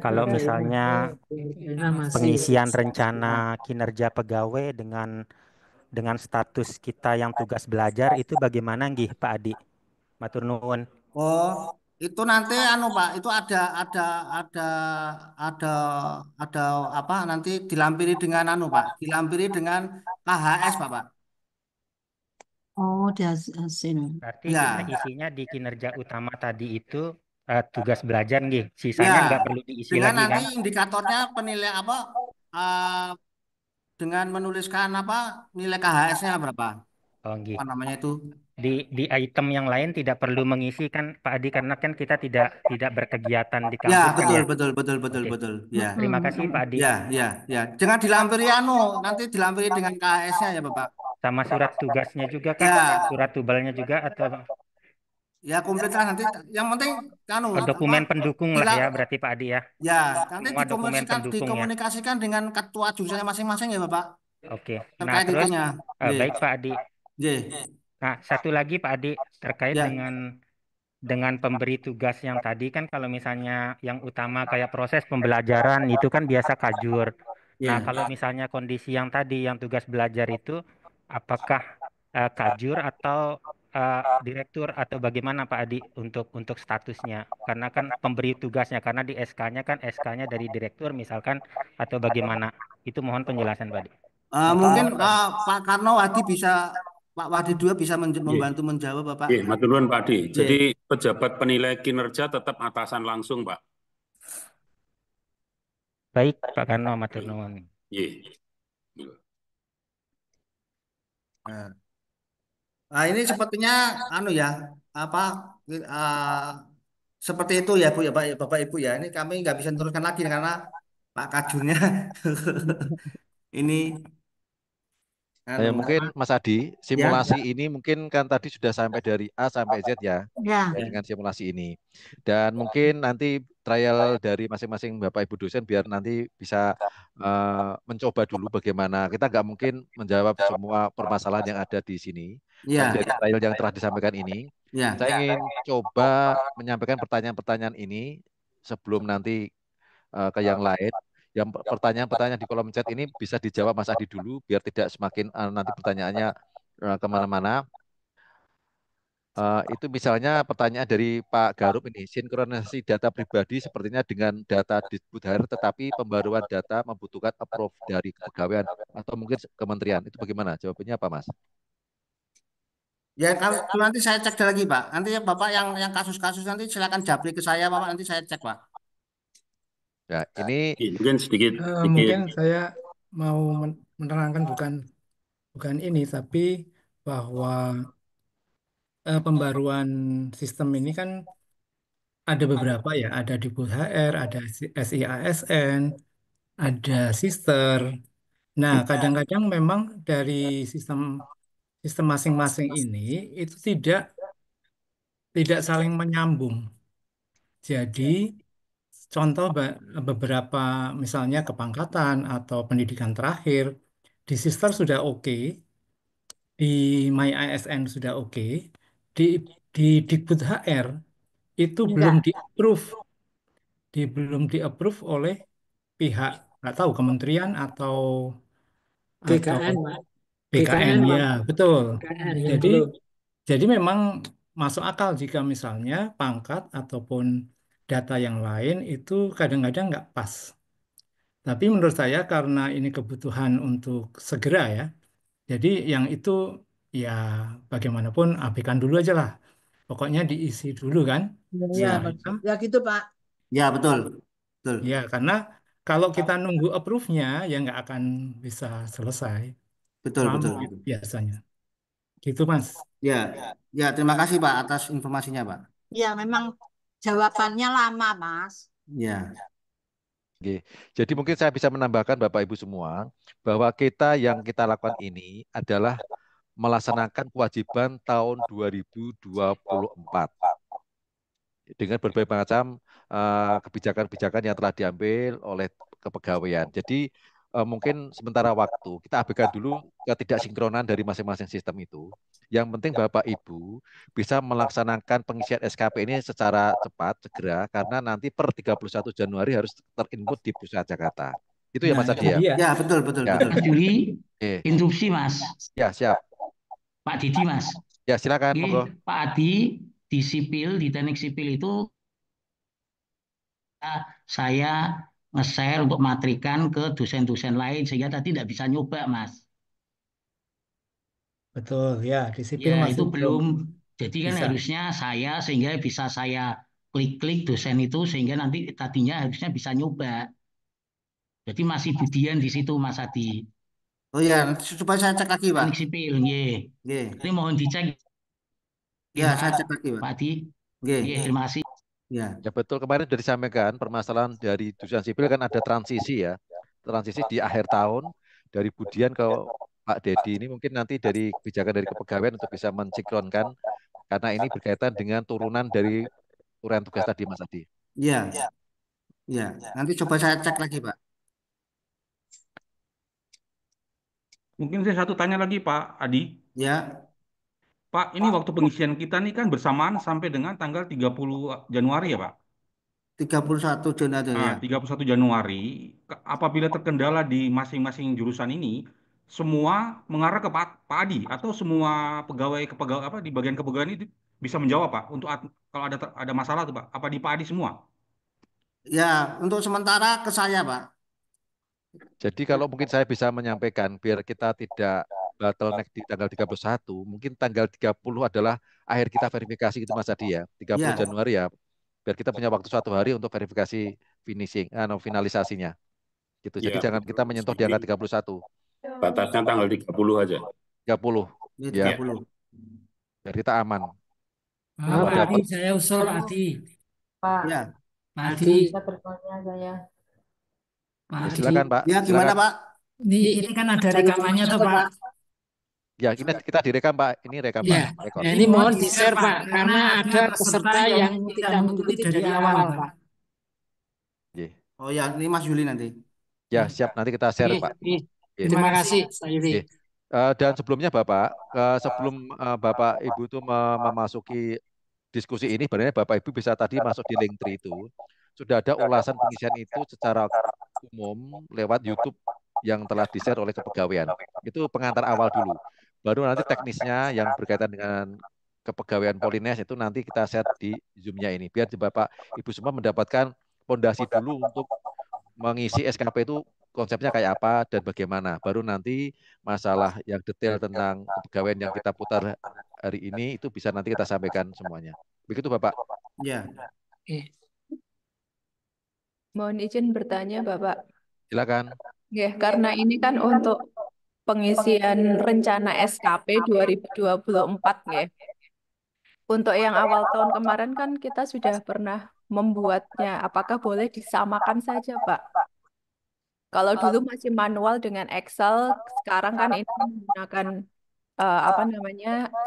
Kalau Ada misalnya Arba'inah masih. pengisian rencana kinerja pegawai dengan status kita yang tugas belajar itu bagaimana nggih Pak Adi? Matur nuwun. Oh, itu nanti anu Pak, itu ada ada ada apa nanti dilampiri dengan anu Pak, dilampiri dengan KHS Pak. Oh, di hasil. Berarti Ya. kita isinya di kinerja utama tadi itu tugas belajar nggih. Ya, Sisanya nggak perlu diisi dengan lagi nanti kan? indikatornya penilaian apa dengan menuliskan apa nilai KHS-nya berapa? Oh, nggih. Apa namanya itu? Di item yang lain tidak perlu mengisi kan Pak Adi karena kan kita tidak berkegiatan di Ya, kampus kan ya. betul. Oke. Ya. Terima kasih Pak Adi. Ya. Jangan dilampiri nanti dilampiri dengan KHS-nya ya, Bapak. Sama surat tugasnya juga kan? Ya. Surat tubalnya juga atau Ya, komplit lah nanti. Yang penting dokumen pendukung lah ya berarti Pak Adi ya. Ya, nanti Semua dokumen pendukung ya. dikomunikasikan dengan ketua jurusannya masing-masing ya, Bapak. Oke. Nah, Terkait terus itunya. baik Pak Adi. Ye. Nah, satu lagi Pak Adi terkait Ya. dengan pemberi tugas yang tadi kan kalau misalnya yang utama kayak proses pembelajaran itu kan biasa kajur. Nah, Ya. kalau misalnya kondisi yang tadi yang tugas belajar itu apakah kajur atau direktur atau bagaimana Pak Adi untuk statusnya? Karena kan pemberi tugasnya karena di SK-nya kan SK-nya dari direktur misalkan atau bagaimana? Itu mohon penjelasan Pak Adi. Mungkin Pak Karno Wadi Pak Wadi II bisa membantu menjawab Bapak. Iya, matur nuwun Pak Adi. Jadi pejabat penilai kinerja tetap atasan langsung, Pak. Baik, Pak Karno, matur nuwun. Iya. Nah, ini sepertinya seperti itu ya Bu ya Pak, Bapak Ibu ya. Ini kami nggak bisa teruskan lagi karena Pak Kajurnya ini. Mungkin Mas Adi, simulasi ini mungkin kan tadi sudah sampai dari A sampai Z ya, dengan simulasi ini. Dan mungkin nanti trial dari masing-masing Bapak Ibu dosen biar nanti bisa mencoba dulu bagaimana. Kita nggak mungkin menjawab semua permasalahan yang ada di sini. Tapi dari trial yang telah disampaikan ini, saya ingin coba menyampaikan pertanyaan-pertanyaan ini sebelum nanti ke yang lain. Yang pertanyaan-pertanyaan di kolom chat ini bisa dijawab Mas Adi dulu biar tidak semakin nanti pertanyaannya kemana-mana. Itu misalnya pertanyaan dari Pak Garup ini, sinkronisasi data pribadi sepertinya dengan data Disbudhar, tetapi pembaruan data membutuhkan approve dari kepegawaian atau mungkin kementerian. Itu bagaimana? Jawabannya apa, Mas? Ya, kalau nanti saya cek lagi, Pak. Nanti Bapak yang kasus-kasus nanti silakan japri ke saya, Bapak. Nanti saya cek, Pak. Ya, ini mungkin sedikit. Mungkin saya mau menerangkan bukan ini, tapi bahwa pembaruan sistem ini kan ada beberapa ya, ada di HR, ada SIASN, ada Sister. Nah, kadang-kadang memang dari sistem masing-masing ini itu tidak saling menyambung. Jadi contoh beberapa misalnya kepangkatan atau pendidikan terakhir di Sister sudah oke, di My ASN sudah oke, di Dikbud HR itu belum di-approve oleh pihak nggak tahu kementerian atau BKN, Pak. BKN ya betul. BKN yang Jadi belum. jadi memang masuk akal jika misalnya pangkat ataupun data yang lain itu kadang-kadang nggak pas. Tapi menurut saya karena ini kebutuhan untuk segera ya, jadi yang itu ya bagaimanapun abaikan dulu aja lah. Pokoknya diisi dulu kan. Ya, ya gitu Pak. Ya betul. Ya karena kalau kita nunggu approve-nya ya nggak akan bisa selesai. Betul. Biasanya. Gitu Mas. Ya terima kasih Pak atas informasinya Pak. Ya memang jawabannya lama Mas. Ya. Oke. Jadi mungkin saya bisa menambahkan Bapak Ibu semua bahwa yang kita lakukan ini adalah melaksanakan kewajiban tahun 2024 dengan berbagai macam kebijakan-kebijakan yang telah diambil oleh kepegawaian. Jadi mungkin sementara waktu kita abaikan dulu ketidaksinkronan dari masing-masing sistem itu. Yang penting Bapak Ibu bisa melaksanakan pengisian SKP ini secara cepat, segera, karena nanti per 31 Januari harus terinput di Pusat Jakarta. Itu ya Mas Adi ya? Ya, betul, betul, Ya. betul. Mas Juli, instruksi Mas. Ya, siap. Pak Didi Mas. Ya, silakan. Ini Monggo. Pak Adi di sipil, di teknik sipil itu saya nge-share untuk matrikan ke dosen-dosen lain sehingga tadi tidak bisa nyoba Mas. Betul, ya di sipil Ya masih itu belum. Jadi kan bisa. harusnya saya sehingga bisa saya klik-klik dosen itu sehingga nanti tadinya harusnya bisa nyoba. Jadi masih Budian di situ Mas Adi. Oh ya, nanti coba saya cek lagi, Pak. Teknik sipil, nggih. Nggih. Ini mohon dicek. Ya, Pak, saya cek lagi, Pak. Pak Adi. Nggih. Nggih, terima kasih. Ya. Ya betul, kemarin sudah disampaikan permasalahan dari dosen sipil kan ada transisi ya. Transisi di akhir tahun dari Budian ke Pak Dedi ini mungkin nanti dari kebijakan dari kepegawaian untuk bisa mensinkronkan karena ini berkaitan dengan turunan dari uraian tugas tadi Mas Adi. Iya. Ya, nanti coba saya cek lagi, Pak. Mungkin saya satu tanya lagi Pak Adi. Ya. Pak, ini waktu pengisian kita nih kan bersamaan sampai dengan tanggal 30 Januari ya Pak? 31 Januari ya. 31 Januari, apabila terkendala di masing-masing jurusan ini, semua mengarah ke Pak Adi atau semua pegawai apa di bagian kepegawaian itu bisa menjawab Pak untuk kalau ada masalah tuh Pak, apa di Pak Adi semua? Ya, untuk sementara ke saya, Pak. Jadi kalau mungkin saya bisa menyampaikan biar kita tidak bottleneck di tanggal 31, mungkin tanggal 30 adalah akhir kita verifikasi gitu Mas Adi ya. 30 Januari ya. Biar kita punya waktu 1 hari untuk verifikasi finalisasinya. Gitu. Jadi Ya, jangan kita menyentuh di angka 31. Batasnya tanggal 30 aja. 30. Ya. 30. Biar kita aman. Pak Adi, saya usul Pak Adi. Pak. Ya. Pak Adi. Bisa bertanya saya. Pak Ya, Adi. silakan Pak. Ya, gimana Pak? Ini kan ada rekamannya tuh Pak. Ya, ini kita direkam Pak. Ini rekam Ya, Pak. Rekor. ini mohon di-share Pak, karena ada peserta yang tidak mengikuti dari awal Pak. Oh ya, ini Mas Yuli nanti. Ya, siap. Nanti kita share Pak. Terima kasih, Pak Yuli. Dan sebelumnya Bapak, sebelum Bapak Ibu itu memasuki diskusi ini, sebenarnya Bapak Ibu bisa tadi masuk di Linktree itu. Sudah ada ulasan pengisian itu secara umum lewat YouTube yang telah di-share oleh kepegawaian. Itu pengantar awal dulu. Baru nanti teknisnya yang berkaitan dengan kepegawaian Polines itu nanti kita share di Zoom-nya ini. Biar Bapak Ibu semua mendapatkan fondasi dulu untuk mengisi SKP itu konsepnya kayak apa dan bagaimana. Baru nanti masalah yang detail tentang kepegawaian yang kita putar hari ini itu bisa nanti kita sampaikan semuanya. Begitu Bapak? Ya. Mohon izin bertanya Bapak. Silakan. Ya, karena ini kan untuk pengisian rencana SKP 2024 ya. Untuk yang awal tahun kemarin kan kita sudah pernah membuatnya. Apakah boleh disamakan saja, Pak? Kalau dulu masih manual dengan Excel, sekarang kan ini menggunakan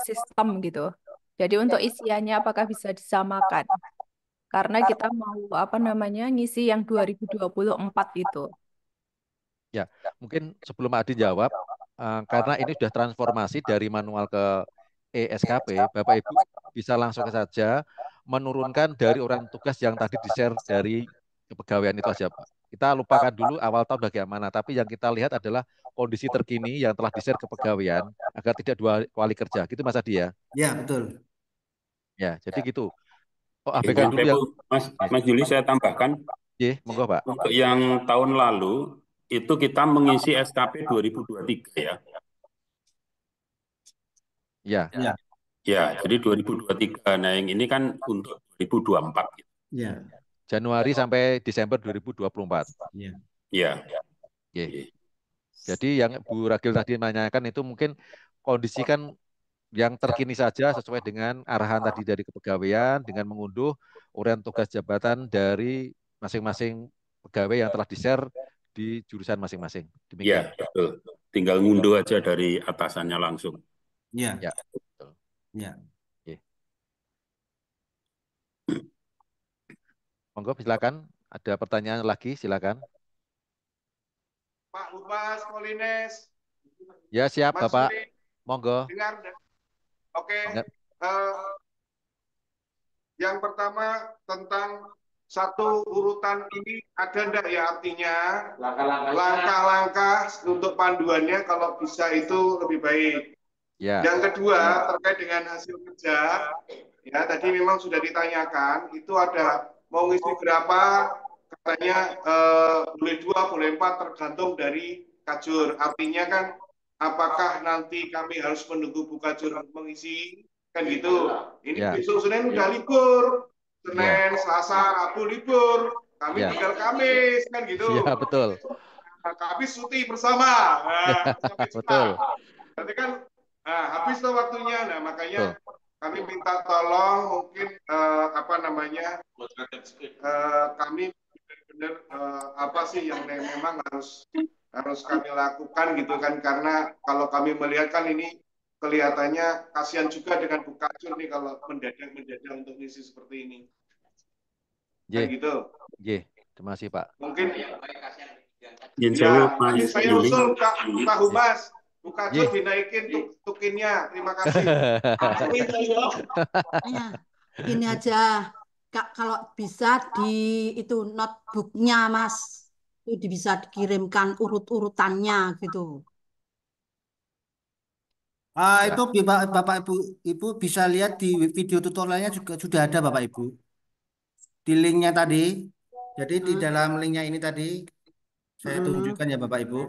sistem gitu. Jadi untuk isiannya apakah bisa disamakan? Karena kita mau ngisi yang 2024 itu. Ya, mungkin sebelum Adi jawab, karena ini sudah transformasi dari manual ke ESKP, Bapak Ibu bisa langsung saja menurunkan dari orang tugas yang tadi di-share dari kepegawaian itu aja, Pak. Kita lupakan dulu awal tahun bagaimana, tapi yang kita lihat adalah kondisi terkini yang telah di-share kepegawaian agar tidak dua kali kerja. Gitu Mas Adi ya? Ya, betul. Ya, jadi gitu. Abaikan dulu yang Mas Juli saya tambahkan. Iya, monggo Pak. Untuk yang tahun lalu itu kita mengisi SKP 2023 ya. Ya. Ya, jadi 2023. Nah, yang ini kan untuk 2024 gitu. Ya. Januari sampai Desember 2024. Iya. Iya. Jadi yang Bu Ragil tadi menanyakan itu mungkin kondisi kan yang terkini saja sesuai dengan arahan tadi dari kepegawaian dengan mengunduh uraian tugas jabatan dari masing-masing pegawai yang telah di-share di jurusan masing-masing. Iya, betul. Tinggal ngunduh aja dari atasannya langsung. Ya. Ya, betul. Ya. Oke. Monggo silakan. Ada pertanyaan lagi, silakan. Pak Humas Polines. Ya, siap, Mas Bapak. Yuli, Monggo. dengar. Oke. Dengar. Yang pertama tentang satu urutan ini ada enggak ya, artinya langkah-langkah untuk panduannya kalau bisa itu lebih baik. Ya. Yang kedua terkait dengan hasil kerja, ya tadi memang sudah ditanyakan, itu ada mau ngisi berapa, katanya boleh 2, boleh 4 tergantung dari Kajur. Artinya kan apakah nanti kami harus menunggu Bu Kajur mengisi, kan gitu. Ini Ya. besok Senin udah libur, Senin, Ya. Selasa, Rabu libur, kami Ya. tinggal Kamis, kan gitu. Ya, betul. Kamis cuti bersama, Betul. berarti kan habis tuh waktunya. Nah makanya kami minta tolong mungkin apa namanya kami benar-benar apa sih yang memang harus kami lakukan gitu kan, karena kalau kami melihat kan ini kelihatannya kasihan juga dengan Bu Kajur nih kalau mendadak untuk misi seperti ini. Kan gitu. Terima kasih Pak. Mungkin ya, tadi saya usul Pak Humas, Bu Kajur dinaikin tukinnya. Terima kasih. Ini aja, Kak, kalau bisa di itu notebooknya Mas, itu bisa dikirimkan urut-urutannya gitu. Itu Bapak Ibu bisa lihat di video tutorialnya juga sudah ada Bapak Ibu. Di linknya tadi. Jadi di dalam linknya ini tadi saya tunjukkan ya Bapak Ibu.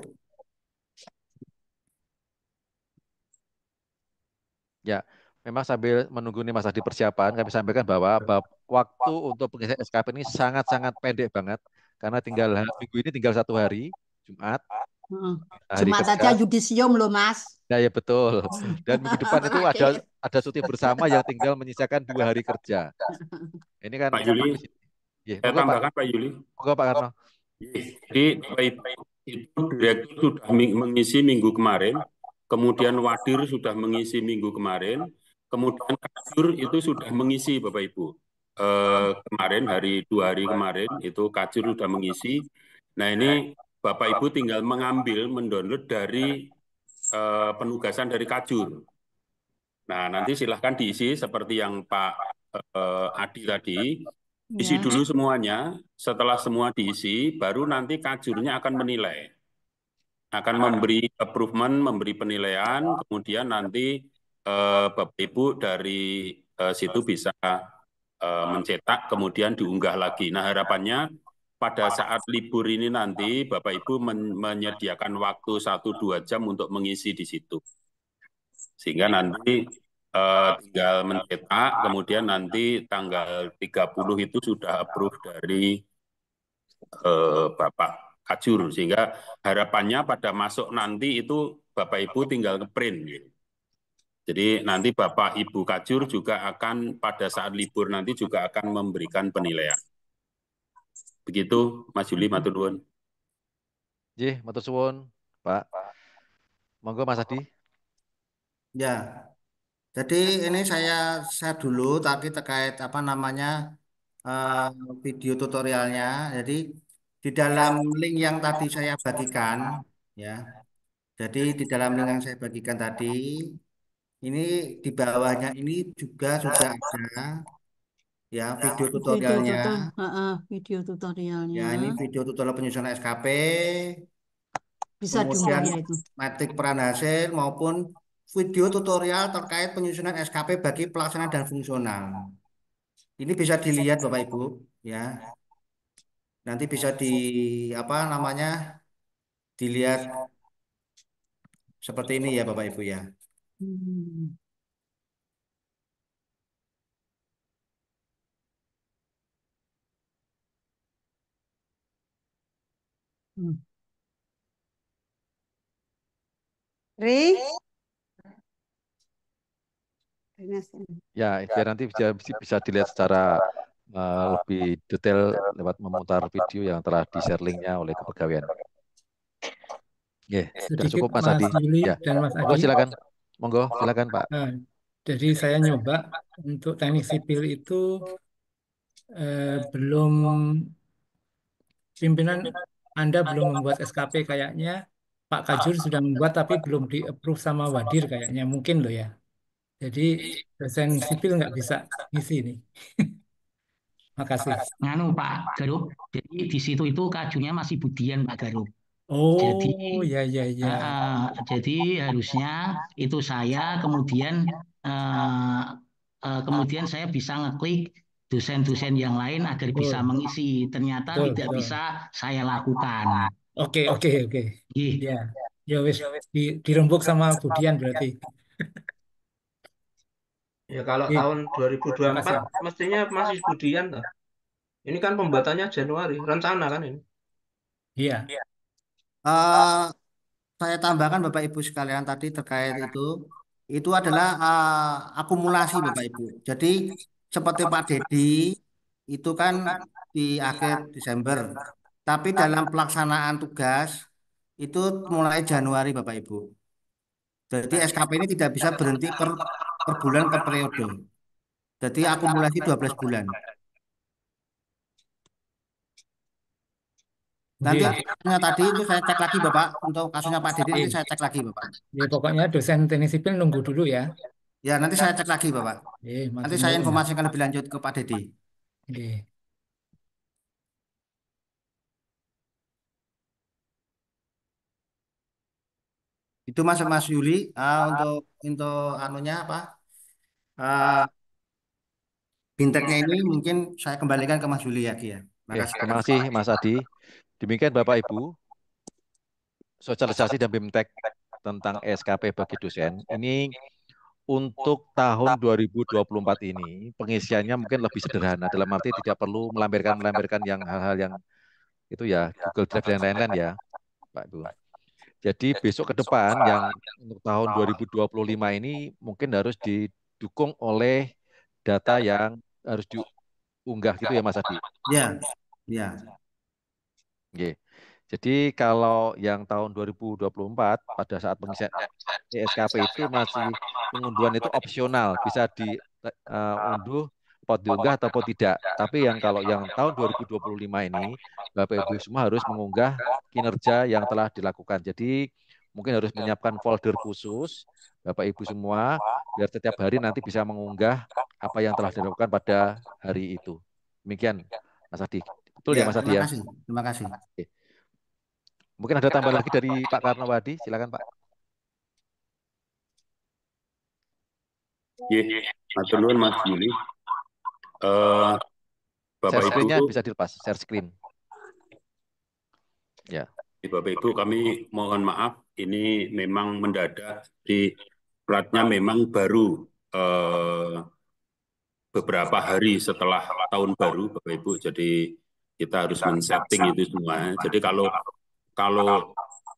Ya, memang sambil menunggu nih Mas Adi persiapan, kami sampaikan bahwa waktu untuk pengisian SKP ini sangat-sangat pendek banget, karena minggu ini tinggal 1 hari, Jumat. Hari Jumat kerja. aja yudisium loh Mas. Ya betul. Dan minggu depan itu ada cuti bersama yang tinggal menyisakan 2 hari kerja. Ini kan Pak Yuli, saya tambahkan Pak Yuli. Monggo Pak Karno. Jadi itu direktur sudah mengisi minggu kemarin, kemudian Wadir sudah mengisi minggu kemarin, kemudian Kajur itu sudah mengisi Bapak Ibu. Kemarin 2 hari kemarin itu Kajur sudah mengisi. Nah ini Bapak Ibu tinggal mendownload dari penugasan dari Kajur. Nah nanti silahkan diisi seperti yang Pak Adi tadi. Isi dulu semuanya, setelah semua diisi, baru nanti Kajurnya akan menilai. Akan memberi approval, memberi penilaian, kemudian nanti Bapak Ibu dari situ bisa mencetak, kemudian diunggah lagi. Nah harapannya pada saat libur ini nanti Bapak Ibu menyediakan waktu 1-2 jam untuk mengisi di situ. Sehingga nanti tinggal mencetak, kemudian nanti tanggal 30 itu sudah approve dari Bapak Kajur, sehingga harapannya pada masuk nanti itu Bapak Ibu tinggal ngeprint. Gitu. Jadi nanti Bapak Ibu Kajur juga akan pada saat libur nanti juga akan memberikan penilaian. Begitu Mas Yuli, matur nuwun. Matur suwun Pak. Monggo Mas Adi. Ya. Jadi ini saya dulu tadi terkait apa namanya video tutorialnya. Jadi di dalam link yang tadi saya bagikan, ya. Jadi di dalam link yang saya bagikan tadi, ini di bawahnya ini juga sudah ada ya video tutorialnya. Video tutorialnya. Ya ini video tutorial penyusunan SKP. Bisa kemudian diunggah ya itu. metrik peran hasil maupun video tutorial terkait penyusunan SKP bagi pelaksana dan fungsional. Ini bisa dilihat Bapak Ibu ya. Nanti bisa dilihat seperti ini ya Bapak Ibu ya. Ya, biar nanti bisa dilihat secara lebih detail lewat memutar video yang telah di-share linknya oleh kepegawaian. Sudah cukup Mas Adi. Yuli Ya, dan Mas Monggo Adi. silakan. Monggo, silakan Pak. Nah, jadi saya nyoba untuk teknik sipil itu belum, pimpinan Anda belum membuat SKP kayaknya, Pak Kajur sudah membuat tapi belum di-approve sama Wadir kayaknya, mungkin loh ya. Jadi dosen sipil nggak bisa ngisi nih. Makasih. Nganu Pak Garup, jadi di situ itu kajunya masih Budian Pak Garup. Jadi, Oh, ya, ya. jadi harusnya itu saya, kemudian kemudian saya bisa ngeklik dosen-dosen yang lain agar bisa Betul. mengisi. Ternyata Betul, tidak betul. bisa saya lakukan. Oke. Ih, Ya, ya wis dirembuk sama Budian berarti. Ya kalau Oke, tahun 2024 makasih. mestinya masih Budian toh. Ini kan pembuatannya Januari, rencana kan ini. Iya. Eh, saya tambahkan Bapak Ibu sekalian tadi terkait itu adalah akumulasi Bapak Ibu. Jadi seperti Pak Dedi itu kan di akhir Desember, tapi dalam pelaksanaan tugas itu mulai Januari Bapak Ibu. Jadi SKP ini tidak bisa berhenti per bulan per periode. Jadi akumulasi 12 bulan. Nanti Iya. kasusnya tadi itu saya cek lagi Bapak, untuk kasusnya Pak Dedi nanti saya cek lagi Bapak. Ya, pokoknya dosen teknik sipil nunggu dulu ya. Ya nanti saya cek lagi Bapak. Nanti Matur saya nuwun. informasikan lebih lanjut ke Pak Dedi. Nggih. Itu Mas Yuli untuk anunya apa? eh, Binteknya ini mungkin saya kembalikan ke Mas Yuli lagi ya. Makasih. Terima kasih Mas Adi. Demikian Bapak Ibu, sosialisasi dan BIMTEK tentang SKP bagi dosen. Ini untuk tahun 2024 ini pengisiannya mungkin lebih sederhana, dalam arti tidak perlu melampirkan yang hal-hal yang itu ya, Google Drive dan lain-lain ya, Pak Ibu. Jadi besok ke depan yang untuk tahun 2025 ini mungkin harus didukung oleh data yang harus diunggah gitu ya Mas Adi. Ya. Oke. Jadi kalau yang tahun 2024 pada saat pengisian SKP itu masih pengunduhan itu opsional, bisa diunduh atau diunggah ataupun tidak. Tapi kalau yang tahun 2025 ini Bapak Ibu semua harus mengunggah kinerja yang telah dilakukan. Jadi mungkin harus menyiapkan folder khusus Bapak Ibu semua biar setiap hari nanti bisa mengunggah apa yang telah dilakukan pada hari itu. Demikian Mas Adi. Betul ya Mas Adi ya? Terima kasih. Oke. Mungkin ada tambahan lagi dari Pak Karnawadi, silakan Pak. Matur nuwun Mas Yuli. Bapak Share screen-nya Ibu bisa dilepas, share screen. Ya. Bapak Ibu, kami mohon maaf, ini memang mendadak. Di platnya memang baru beberapa hari setelah tahun baru, Bapak Ibu. Jadi kita harus men-setting itu semua. Jadi kalau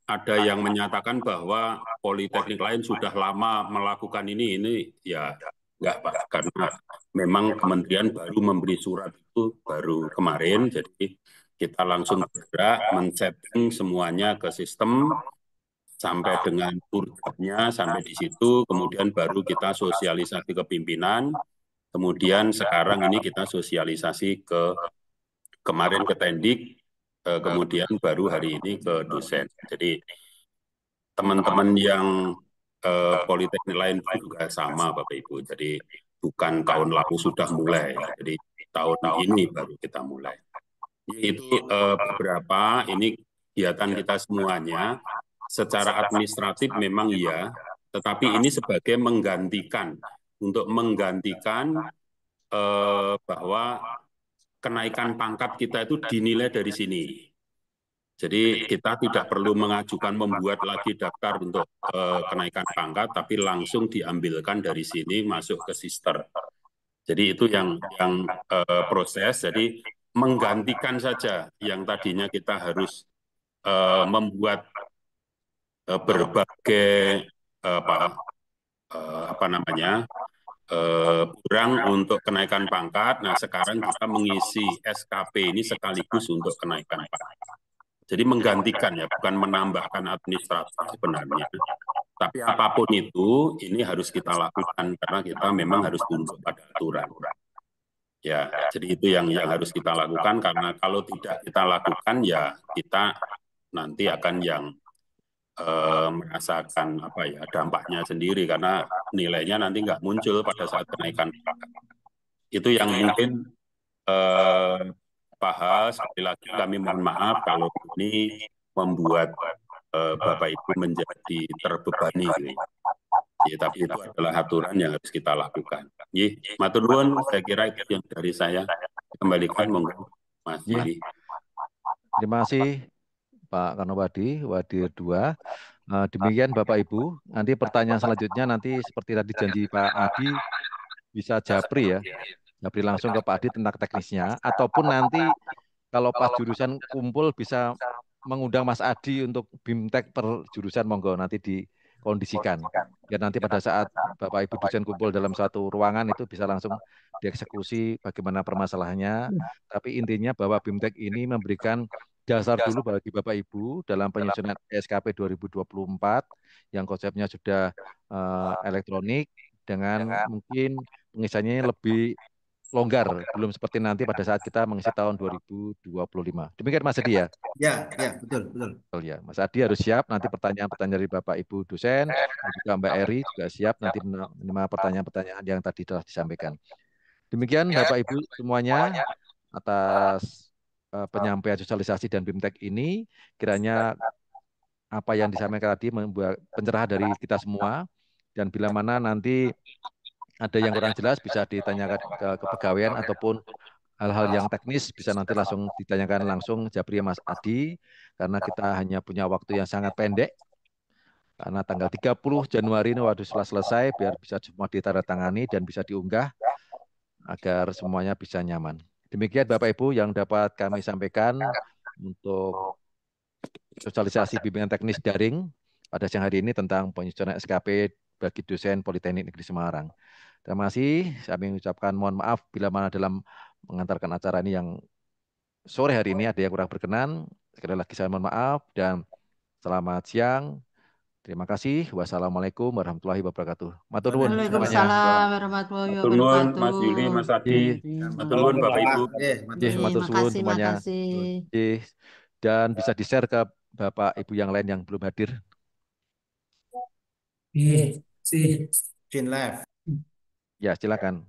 ada yang menyatakan bahwa politeknik lain sudah lama melakukan ini ya enggak Pak, karena memang kementerian baru memberi surat itu baru kemarin, jadi kita langsung bergerak men-setting semuanya ke sistem sampai dengan urutnya sampai di situ, kemudian baru kita sosialisasi ke pimpinan, kemudian sekarang ini kita sosialisasi kemarin ke Tendik, kemudian baru hari ini ke dosen. Jadi teman-teman yang politeknik lain juga sama Bapak Ibu. Jadi bukan tahun lalu sudah mulai, jadi tahun ini baru kita mulai. Itu beberapa ini kegiatan kita semuanya secara administratif memang iya, tetapi ini sebagai menggantikan bahwa kenaikan pangkat kita itu dinilai dari sini. Jadi kita tidak perlu membuat lagi daftar untuk kenaikan pangkat, tapi langsung diambilkan dari sini masuk ke sister. Jadi itu yang proses. Jadi menggantikan saja yang tadinya kita harus membuat berbagai kurang untuk kenaikan pangkat. Nah sekarang kita mengisi SKP ini sekaligus untuk kenaikan pangkat. Jadi menggantikan ya, bukan menambahkan administrasi sebenarnya. Tapi apapun itu, ini harus kita lakukan karena kita memang harus tunduk pada aturan. Ya, jadi itu yang harus kita lakukan karena kalau tidak kita lakukan ya kita nanti akan yang merasakan dampaknya sendiri karena nilainya nanti nggak muncul pada saat kenaikan. Itu yang mungkin bahas. Sekali lagi kami mohon maaf kalau ini membuat Bapak Ibu menjadi terbebani. Ya, tapi itu adalah aturan yang harus kita lakukan. Matur nuwun, saya kira itu yang dari saya. Kembalikan monggo Mas Willy. Terima kasih Pak Kanobadi, Wadir 2. Demikian Bapak Ibu. Nanti pertanyaan selanjutnya nanti seperti tadi janji Pak Adi bisa japri ya. Japri langsung ke Pak Adi tentang teknisnya. Ataupun nanti kalau pas jurusan kumpul bisa mengundang Mas Adi untuk BIMTEK per jurusan, monggo nanti dikondisikan. Biar nanti pada saat Bapak Ibu dosen kumpul dalam satu ruangan itu bisa langsung dieksekusi bagaimana permasalahannya. Tapi intinya bahwa BIMTEK ini memberikan dasar dulu bagi Bapak Ibu dalam penyusunan SKP 2024 yang konsepnya sudah elektronik dengan mungkin pengisiannya lebih longgar, belum seperti nanti pada saat kita mengisi tahun 2025. Demikian Mas Adi ya? Ya, betul. Betul ya, Mas Adi harus siap nanti pertanyaan-pertanyaan dari Bapak Ibu dosen dan juga Mbak Eri juga siap nanti menerima pertanyaan-pertanyaan yang tadi telah disampaikan. Demikian Bapak Ibu semuanya atas penyampaian sosialisasi dan BIMTEK ini, kiranya apa yang disampaikan tadi membuat pencerahan dari kita semua, dan bila mana nanti ada yang kurang jelas bisa ditanyakan ke kepegawaian ataupun hal-hal yang teknis bisa nanti langsung ditanyakan langsung Japri Mas Adi, karena kita hanya punya waktu yang sangat pendek, karena tanggal 30 Januari ini waktu setelah selesai biar bisa semua ditandatangani dan bisa diunggah agar semuanya bisa nyaman. Demikian Bapak Ibu yang dapat kami sampaikan untuk sosialisasi bimbingan teknis daring pada siang hari ini tentang penyusunan SKP bagi dosen Politeknik Negeri Semarang. Terima kasih. Saya mengucapkan mohon maaf bila mana dalam mengantarkan acara ini yang sore hari ini ada yang kurang berkenan. Sekali lagi saya mohon maaf dan selamat siang. Terima kasih. Wassalamualaikum warahmatullahi wabarakatuh. Matur nuwun semuanya. Waalaikumsalam warahmatullahi Matur nuwun wabarakatuh. Mas Yuli, Mas Adi. Matur nuwun Bapak Ibu. Matur nuwun semuanya. Makasih. Dan bisa di-share ke Bapak Ibu yang lain yang belum hadir. Jin Live. Ya, silakan.